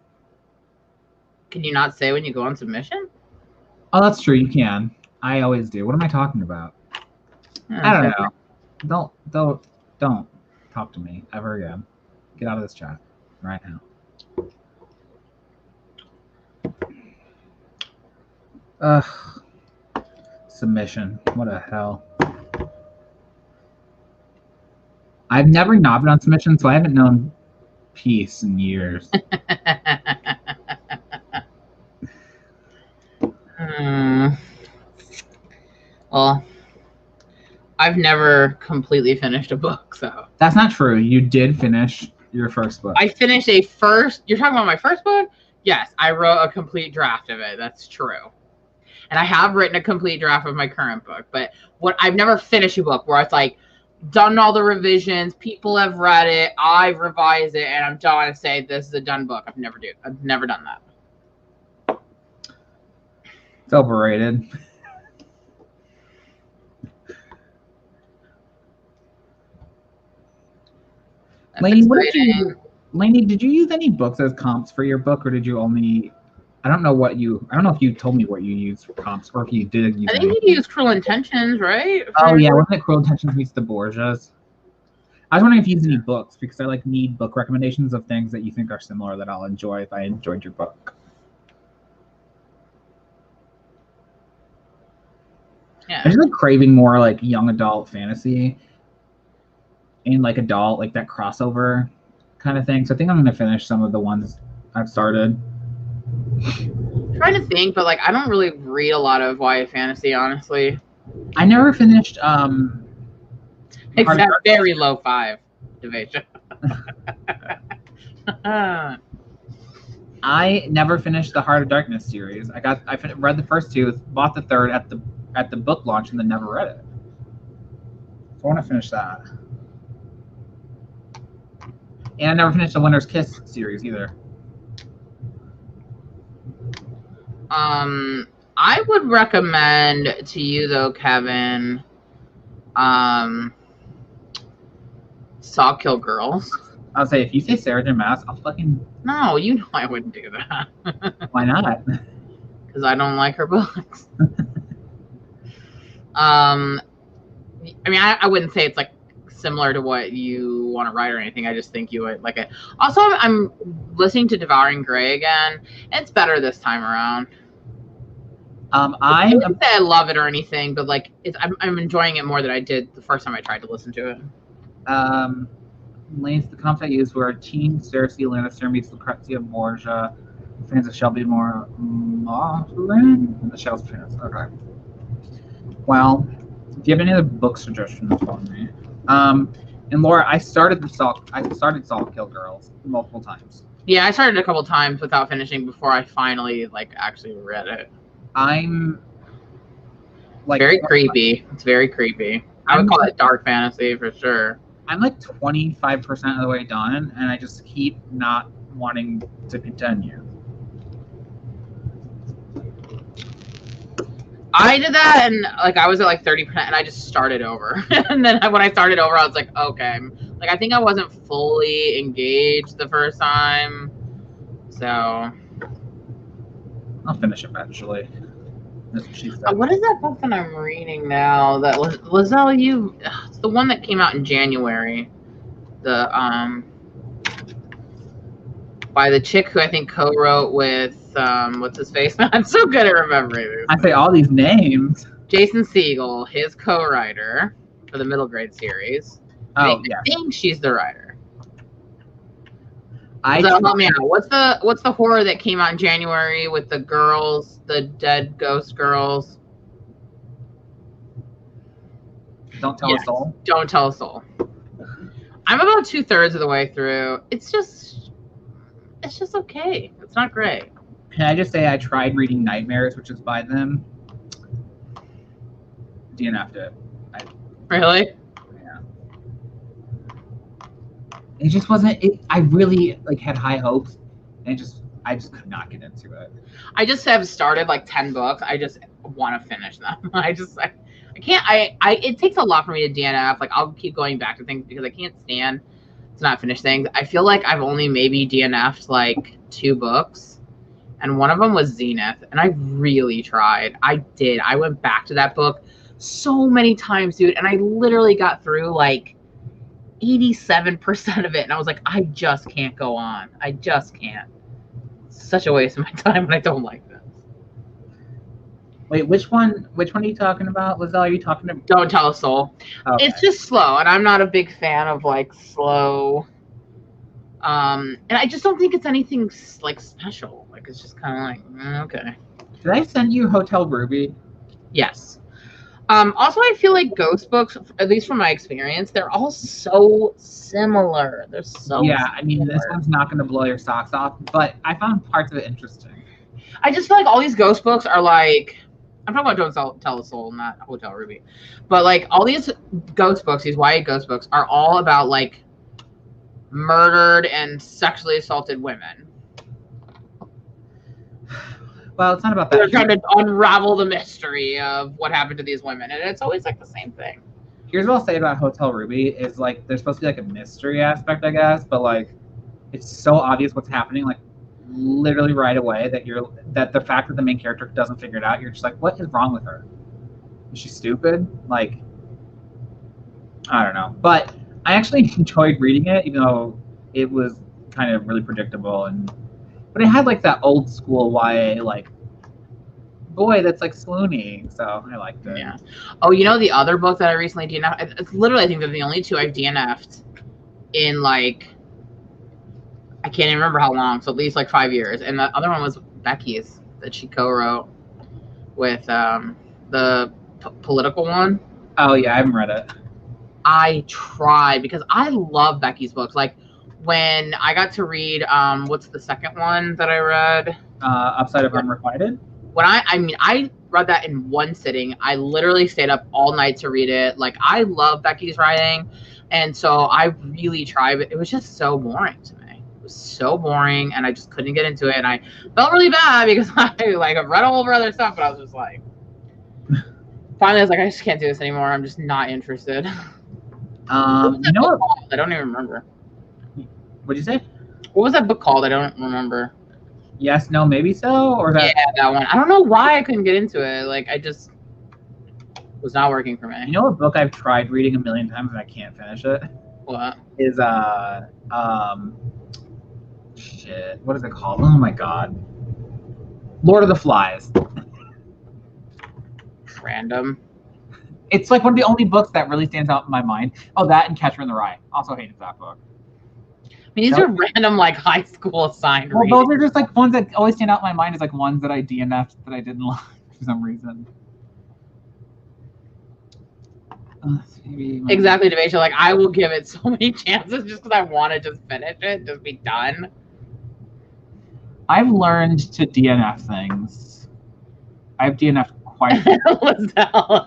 Can you not say when you go on submission? Oh, that's true. You can. I always do. What am I talking about? I don't know. Don't talk to me ever again. Get out of this chat right now. Ugh. Submission. What the hell? I've never not been on submission, so I haven't known peace in years. Well, I've never completely finished a book, so. That's not true. You did finish your first book. I finished a first. You're talking about my first book? Yes, I wrote a complete draft of it. That's true. And I have written a complete draft of my current book, but I've never finished a book where it's like, done all the revisions, people have read it, I've revised it, and I'm done to say this is a done book. I've never done that. It's overrated. Lainey, did you use any books as comps for your book, or did you only? I don't know if you told me what you used for comps, or if you did use. I think you used Cruel Intentions, right? Oh yeah, wasn't it Cruel Intentions meets the Borgias? I was wondering if you use any books because I need book recommendations of things that you think are similar that I'll enjoy if I enjoyed your book. Yeah. I just craving more young adult fantasy and adult that crossover kind of thing. So I think I'm gonna finish some of the ones I've started. I'm trying to think, but I don't really read a lot of YA fantasy, honestly. I never finished except very low 5 division. I never finished the Heart of Darkness series. I read the first 2, bought the 3rd at the book launch, and then never read it. So I want to finish that. And I never finished the Winter's Kiss series either. I would recommend to you though, Kevin, Saw Kill Girls. I'll say if you say Sarah J. Maas, I'll fucking. No, you know I wouldn't do that. Why not? Because I don't like her books. I mean, I wouldn't say it's similar to what you want to write or anything. I just think you would like it. Also, I'm listening to Devouring Grey again. It's better this time around. I wouldn't say I love it or anything, but I'm enjoying it more than I did the first time I tried to listen to it. The comps I used were Teen Cersei Lannister meets Lucrezia Borgia, fans of Shelby Moreland, and the Shell's Prince. Okay. Well, if you have any other book suggestions for me, and Laura, I started Salt Kill Girls multiple times. Yeah, I started a couple times without finishing before I finally actually read it. I'm very creepy. It's very creepy. I would call it dark fantasy for sure. I'm like 25% of the way done, and I just keep not wanting to continue. I did that, and like I was at like 30%, and I just started over. And then when I started over, I was like, okay, like I think I wasn't fully engaged the first time, so I'll finish eventually. That's what she said. What is that book that I'm reading now? That Lizelle, it's the one that came out in January. The by the chick who I think co-wrote with what's his face? I'm so good at remembering this. I say all these names. Jason Segel, his co-writer for the middle grade series. Oh, I think she's the writer. So help me out. What's the horror that came out in January with the girls, the dead ghost girls? Don't Tell a Soul. Don't Tell a Soul. I'm about 2/3 of the way through. It's just okay. It's not great. Can I just say I tried reading Nightmares, which is by them. DNF'd it. Really? Yeah. It just wasn't. I really had high hopes, and I just could not get into it. I just have started like 10 books. I just want to finish them. I can't. It takes a lot for me to DNF. Like I'll keep going back to things because I can't stand to not finish things. I feel like I've only maybe DNF'd like 2 books. And one of them was Zenith. And I really tried. I did. I went back to that book so many times, dude. And I literally got through like 87% of it. And I was like, I just can't go on. I just can't. It's such a waste of my time when I don't like this. Wait, which one are you talking about, Lizelle? Are you talking about Don't Tell a Soul? Okay. It's just slow. And I'm not a big fan of like slow. And I just don't think it's anything like special. Like it's just kind of like okay. Did I send you Hotel Ruby? Yes. Also, I feel like ghost books, at least from my experience, they're all so similar. They're so I mean, this one's not going to blow your socks off, but I found parts of it interesting. I just feel like all these ghost books are like, I'm talking about Don't Tell a Soul, not Hotel Ruby, but like all these ghost books, these YA ghost books, are all about like murdered and sexually assaulted women. Well, it's not about that. They're trying to unravel the mystery of what happened to these women, and it's always like the same thing. Here's what I'll say about Hotel Ruby is like there's supposed to be like a mystery aspect, I guess, but like it's so obvious what's happening, like literally right away that the fact that the main character doesn't figure it out, you're just like, what is wrong with her? Is she stupid? Like, I don't know. But I actually enjoyed reading it, even though it was kind of really predictable, but it had like that old school YA like boy that's like swoony, so I liked it. Yeah. Oh, you know the other book that I recently DNF'd? It's literally, I think they're the only 2 I've DNF'd in like, I can't even remember how long, so at least like 5 years. And the other one was Becky's that she co-wrote with the political one. Oh yeah, I haven't read it. I tried because I love Becky's books. Like when I got to read, what's the second one that I read? Upside of Unrequited. When I read that in one sitting. I literally stayed up all night to read it. Like I love Becky's writing, and so I really tried, but it was just so boring to me. It was so boring, and I just couldn't get into it. And I felt really bad because I I've read all over other stuff, but I was just like, finally I was like, I just can't do this anymore. I'm just not interested. You know what? I don't even remember. What'd you say? What was that book called? I don't remember. Yes, No, Maybe So? Or that? Yeah, that one. I don't know why I couldn't get into it. Like, I just was not working for me. You know what book I've tried reading a million times and I can't finish it? What? Is shit. What is it called? Oh my god. Lord of the Flies. Random. It's like one of the only books that really stands out in my mind. Oh, that and Catcher in the Rye. Also hated that book. I mean, these are random, like, high school assigned readings. Those are just, like, ones that always stand out in my mind as, like, ones that I DNF'd that I didn't like for some reason. Exactly, Devasia. Like, I will give it so many chances just because I want to just finish it, just be done. I've learned to DNF things. I've DNF'd quite a few. Lizelle.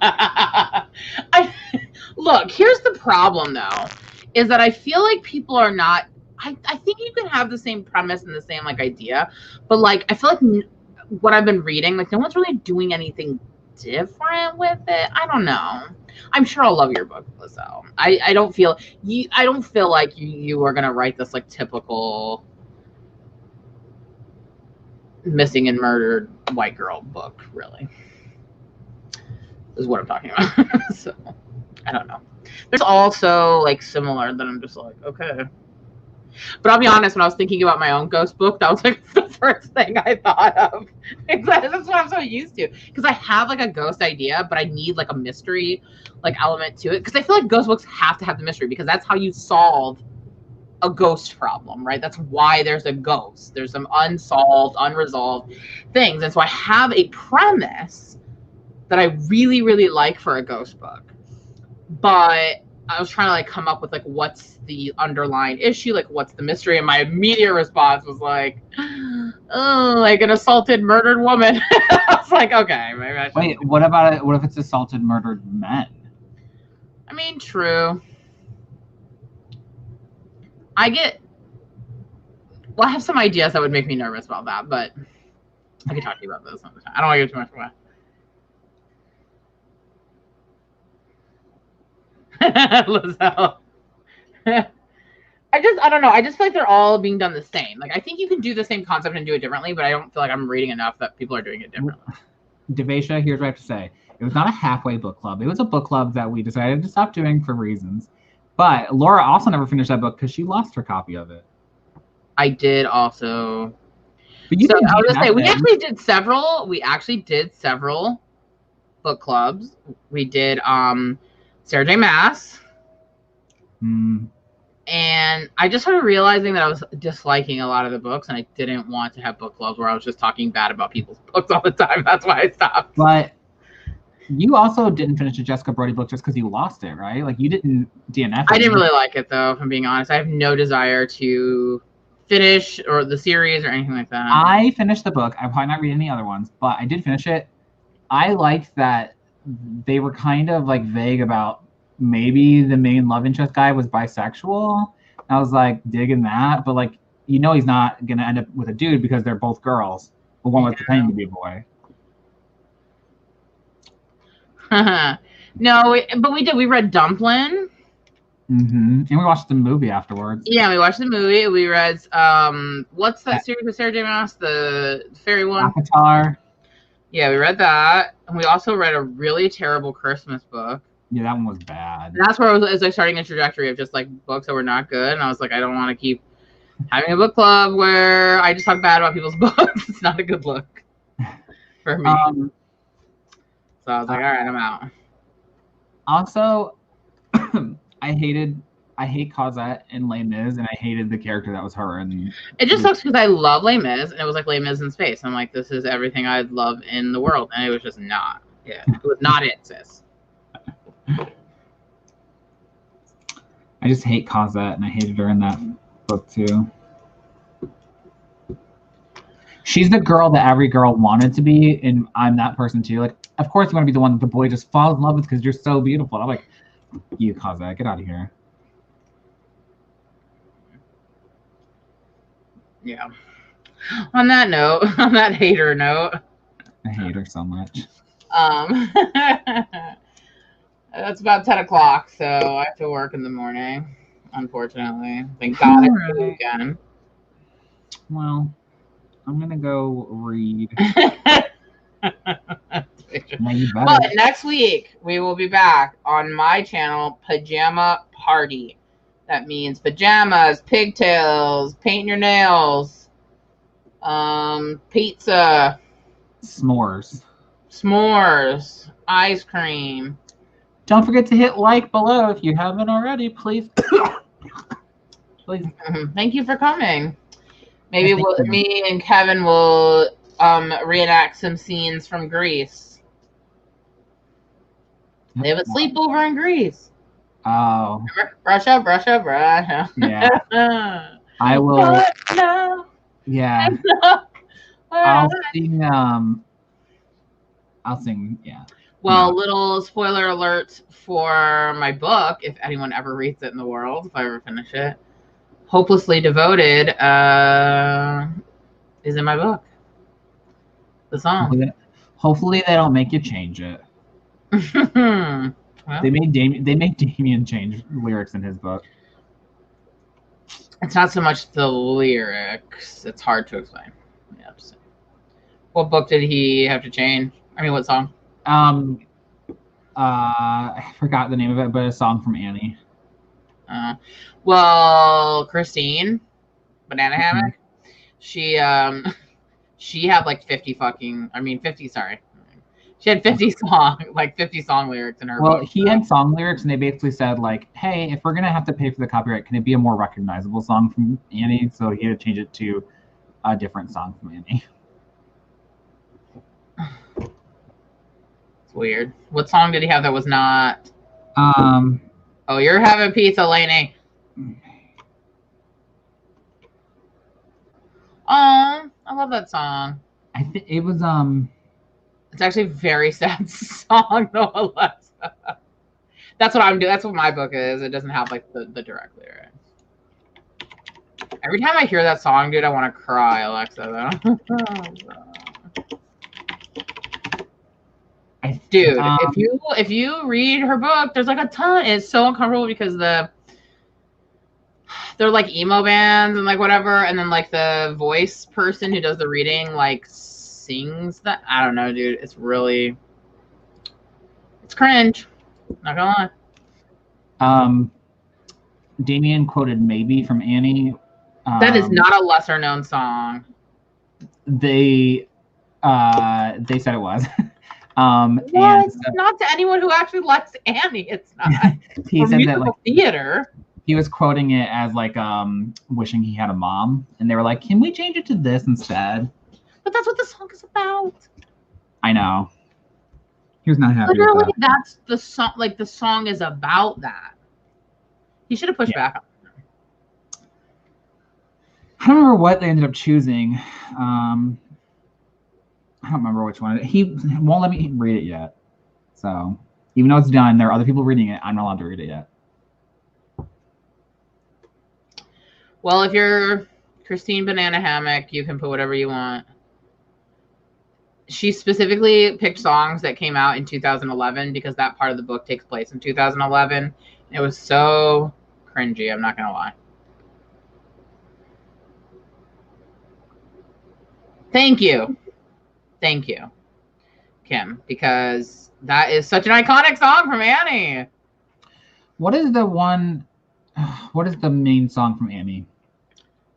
Look, here's the problem though, is that I feel like people are not. I think you can have the same premise and the same like idea, but like I feel like what I've been reading, like no one's really doing anything different with it. I don't know. I'm sure I'll love your book, Lizelle. I don't feel like you are gonna write this like typical missing and murdered white girl book, really. Is what I'm talking about. So I don't know. There's also like similar that I'm just like, okay. But I'll be honest, when I was thinking about my own ghost book, that was like the first thing I thought of. That's what I'm so used to. Because I have like a ghost idea, but I need like a mystery like element to it. Because I feel like ghost books have to have the mystery, because that's how you solve a ghost problem, right? That's why there's a ghost. There's some unsolved, unresolved things. And so I have a premise that I really, really like for a ghost book. But I was trying to like come up with like what's the underlying issue, like what's the mystery, and my immediate response was like, oh, like an assaulted, murdered woman. I was like, okay, maybe I should. Wait, what about it? What if it's assaulted, murdered men? I mean, true. Well, I have some ideas that would make me nervous about that, but I can talk to you about those another time. I don't want to give too much away. Lizelle. I don't know. I just feel like they're all being done the same. Like, I think you can do the same concept and do it differently, but I don't feel like I'm reading enough that people are doing it differently. Devesha, here's what I have to say. It was not a halfway book club. It was a book club that we decided to stop doing for reasons. But Laura also never finished that book because she lost her copy of it. I did also. But you So I was gonna say we actually did several book clubs. We did Sarah J. Maas. And I just started realizing that I was disliking a lot of the books, and I didn't want to have book clubs where I was just talking bad about people's books all the time. That's why I stopped. But you also didn't finish the Jessica Brody book just because you lost it, right? Like, you didn't DNF it. I didn't really like it, though, if I'm being honest. I have no desire to finish or the series or anything like that. I finished the book. I'm probably not reading the other ones, but I did finish it. I liked that they were kind of like vague about maybe the main love interest guy was bisexual. I was like digging that, but like, you know, he's not gonna end up with a dude because they're both girls, but one was pretending to be a boy. No, but we did. We read Dumplin'. And we watched the movie afterwards. Yeah, we watched the movie. We read what's that series with Sarah J. Maas, the fairy one? Avatar. Yeah, we read that. And we also read a really terrible Christmas book. Yeah, that one was bad. And that's where I was like starting a trajectory of just like books that were not good. And I was like, I don't want to keep having a book club where I just talk bad about people's books. It's not a good look for me. So I was like, all right, I'm out. Also, I hate Cosette in Les Mis, and I hated the character that was her. And it just sucks because I love Les Mis, and it was like Les Mis in space. I'm like, this is everything I'd love in the world, and it was just not. Yeah, it was not it, sis. I just hate Cosette, and I hated her in that book too. She's the girl that every girl wanted to be, and I'm that person too. Like, of course you want to be the one that the boy just falls in love with because you're so beautiful. And I'm like, you Cosette, get out of here. Yeah. On that note, on that hater note. I hate her so much. That's about 10 o'clock, so I have to work in the morning, unfortunately. Thank God it's the weekend. Well, I'm going to go read. But next week, we will be back on my channel, Pajama Party. That means pajamas, pigtails, painting your nails, pizza. S'mores, ice cream. Don't forget to hit like below if you haven't already, please. Please. Thank you for coming. Maybe me and Kevin will reenact some scenes from Greece. They have a sleepover in Greece. Oh. Remember? Brush up, brush up, brush up. Yeah. I will. No. Yeah. I'll sing. Yeah. Well, little spoiler alert for my book, if anyone ever reads it in the world, if I ever finish it. Hopelessly Devoted is in my book. The song. Hopefully they don't make you change it. Well, They made Damien change lyrics in his book. it's not so much the lyrics. It's hard to explain. Yeah, what book did he have to change? I mean, what song? I forgot the name of it, but a song from Annie. Well, Christine, Banana Hammock, she had like 50 sorry. She had 50 song lyrics in her book. Well, he had song lyrics, and they basically said, like, hey, if we're going to have to pay for the copyright, can it be a more recognizable song from Annie? So he had to change it to a different song from Annie. It's weird. What song did he have that was not... Oh, you're having pizza, Lainey. Oh, I love that song. I think it was It's actually a very sad song, no Alexa. That's what I'm doing. That's what my book is. It doesn't have like the direct lyrics. Every time I hear that song, dude, I want to cry, Alexa. Though. Dude, if you read her book, there's like a ton. It's so uncomfortable because they're like emo bands and like whatever, and then like the voice person who does the reading like sings that. I don't know, dude. It's cringe. Not gonna lie. Damien quoted "Maybe" from Annie. That is not a lesser known song. They said it was. Well, it's not to anyone who actually likes Annie. It's not. He said that like theater. He was quoting it as like wishing he had a mom, and they were like, "Can we change it to this instead?" But that's what the song is about. I know. He was not happy. Literally, with that. that's the song. Like the song is about that. He should have pushed back on it. I don't remember what they ended up choosing. I don't remember which one. He won't let me read it yet. So even though it's done, there are other people reading it. I'm not allowed to read it yet. Well, if you're Christine Banana Hammock, you can put whatever you want. She specifically picked songs that came out in 2011 because that part of the book takes place in 2011. It was so cringy, I'm not going to lie. Thank you. Thank you, Kim, because that is such an iconic song from Annie. What is the main song from Annie?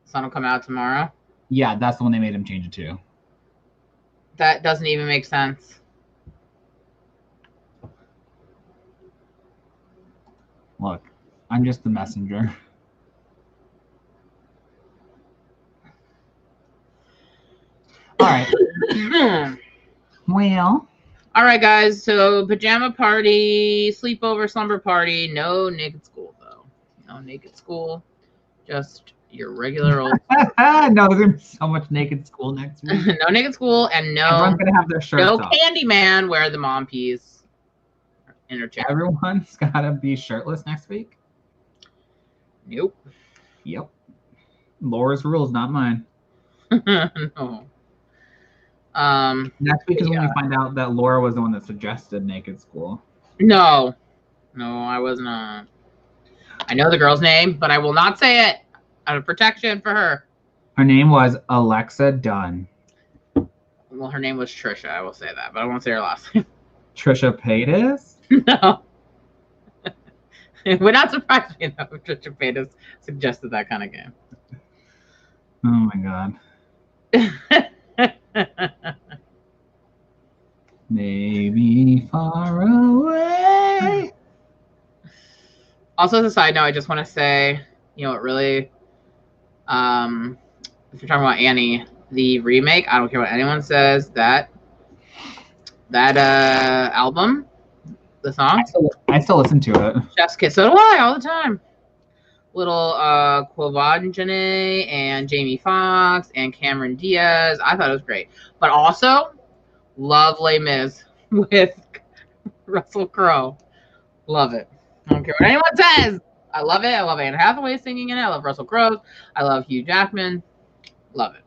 Sun will come out tomorrow. Yeah, that's the one they made him change it to. That doesn't even make sense. Look, I'm just the messenger. All right. Well. All right, guys. So pajama party, sleepover, slumber party. No naked school, though. No naked school. Just your regular old. No, there's gonna be so much naked school next week. No naked school, and no. Everyone's gonna have their shirts no off. Candyman where the mom pees. Interchange. Everyone's gotta be shirtless next week. Nope. Yep. Laura's rules, not mine. No. Next week is when we find out that Laura was the one that suggested naked school. No, I was not. I know the girl's name, but I will not say it out of protection for her. Her name was Alexa Dunn. Well, her name was Trisha. I will say that, but I won't say her last name. Trisha Paytas? No. It would not surprise me though if Trisha Paytas suggested that kind of game. Oh my god. Maybe far away. Also, as a side note, I just want to say, you know, it really, if you're talking about Annie, the remake, I don't care what anyone says, that album, the song, I still listen to it. Chef's Kiss. So do I all the time. Little Quavagene and Jamie Foxx and Cameron Diaz. I thought it was great. But also, love Les Mis with Russell Crowe. Love it. I don't care what anyone says. I love it. I love Anne Hathaway singing in it. I love Russell Crowe. I love Hugh Jackman. Love it.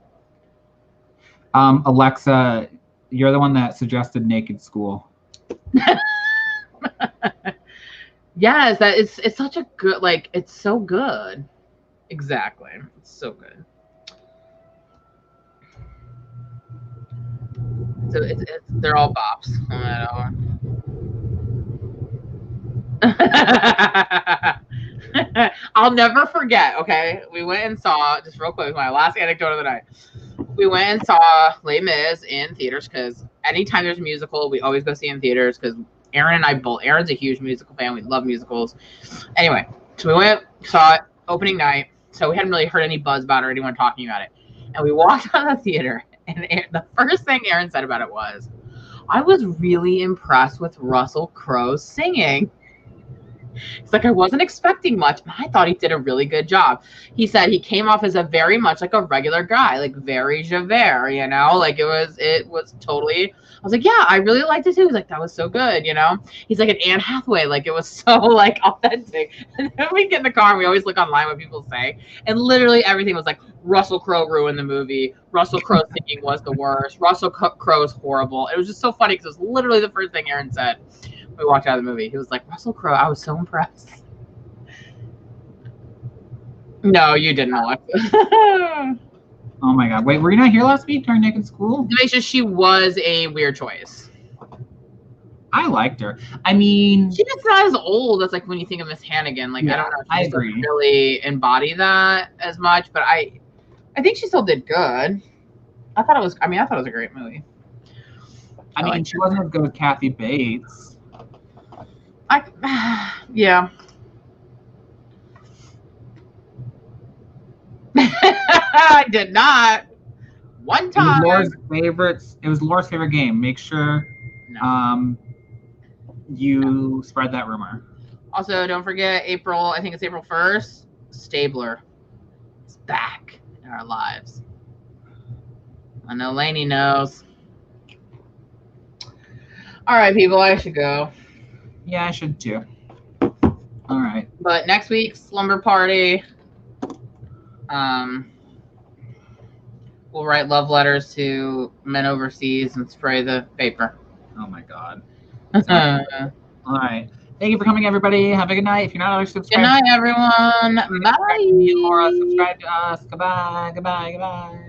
Alexa, you're the one that suggested Naked School. Yes, that it's such a good, like, it's so good. Exactly. It's so good. So they're all bops on that one. I'll never forget, okay? We went and saw, just real quick, my last anecdote of the night. We went and saw Les Mis in theaters because anytime there's a musical, we always go see in theaters because Aaron and I both, Aaron's a huge musical fan. We love musicals. Anyway, so we went, saw it, opening night. So we hadn't really heard any buzz about it or anyone talking about it. And we walked out of the theater, and the first thing Aaron said about it was, I was really impressed with Russell Crowe singing. It's like, I wasn't expecting much, but I thought he did a really good job. He said he came off as a very much like a regular guy, like very Javert, you know, like it was totally, I was like, yeah, I really liked it too. He's like, that was so good, you know. He's like an Anne Hathaway, like it was so like authentic. And then we get in the car and we always look online what people say, and literally everything was like, Russell Crowe ruined the movie. Russell Crowe singing was the worst. Russell Crowe is horrible. It was just so funny because it was literally the first thing Aaron said. We walked out of the movie. He was like, Russell Crowe, I was so impressed. No, you didn't, Alexa. Oh my God. Wait, were you not here last week during Naked School? She was a weird choice. I liked her. I mean, she's not as old as like when you think of Miss Hannigan. Like, yeah, I don't know if she doesn't really embody that as much, but I think she still did good. I thought it was a great movie. I mean, she wasn't as good as Kathy Bates. Yeah. I did not. One time. It was Laura's favorite game. Make sure you spread that rumor. Also, don't forget April 1st, Stabler is back in our lives. I know Lainey knows. All right, people, I should go. Yeah, I should too. All right. But next week's slumber party, we'll write love letters to men overseas and spray the paper. Oh my God. All right. Thank you for coming, everybody. Have a good night. If you're not already subscribed. Good night, everyone. Bye. Laura, subscribe to us. Goodbye. Goodbye. Goodbye.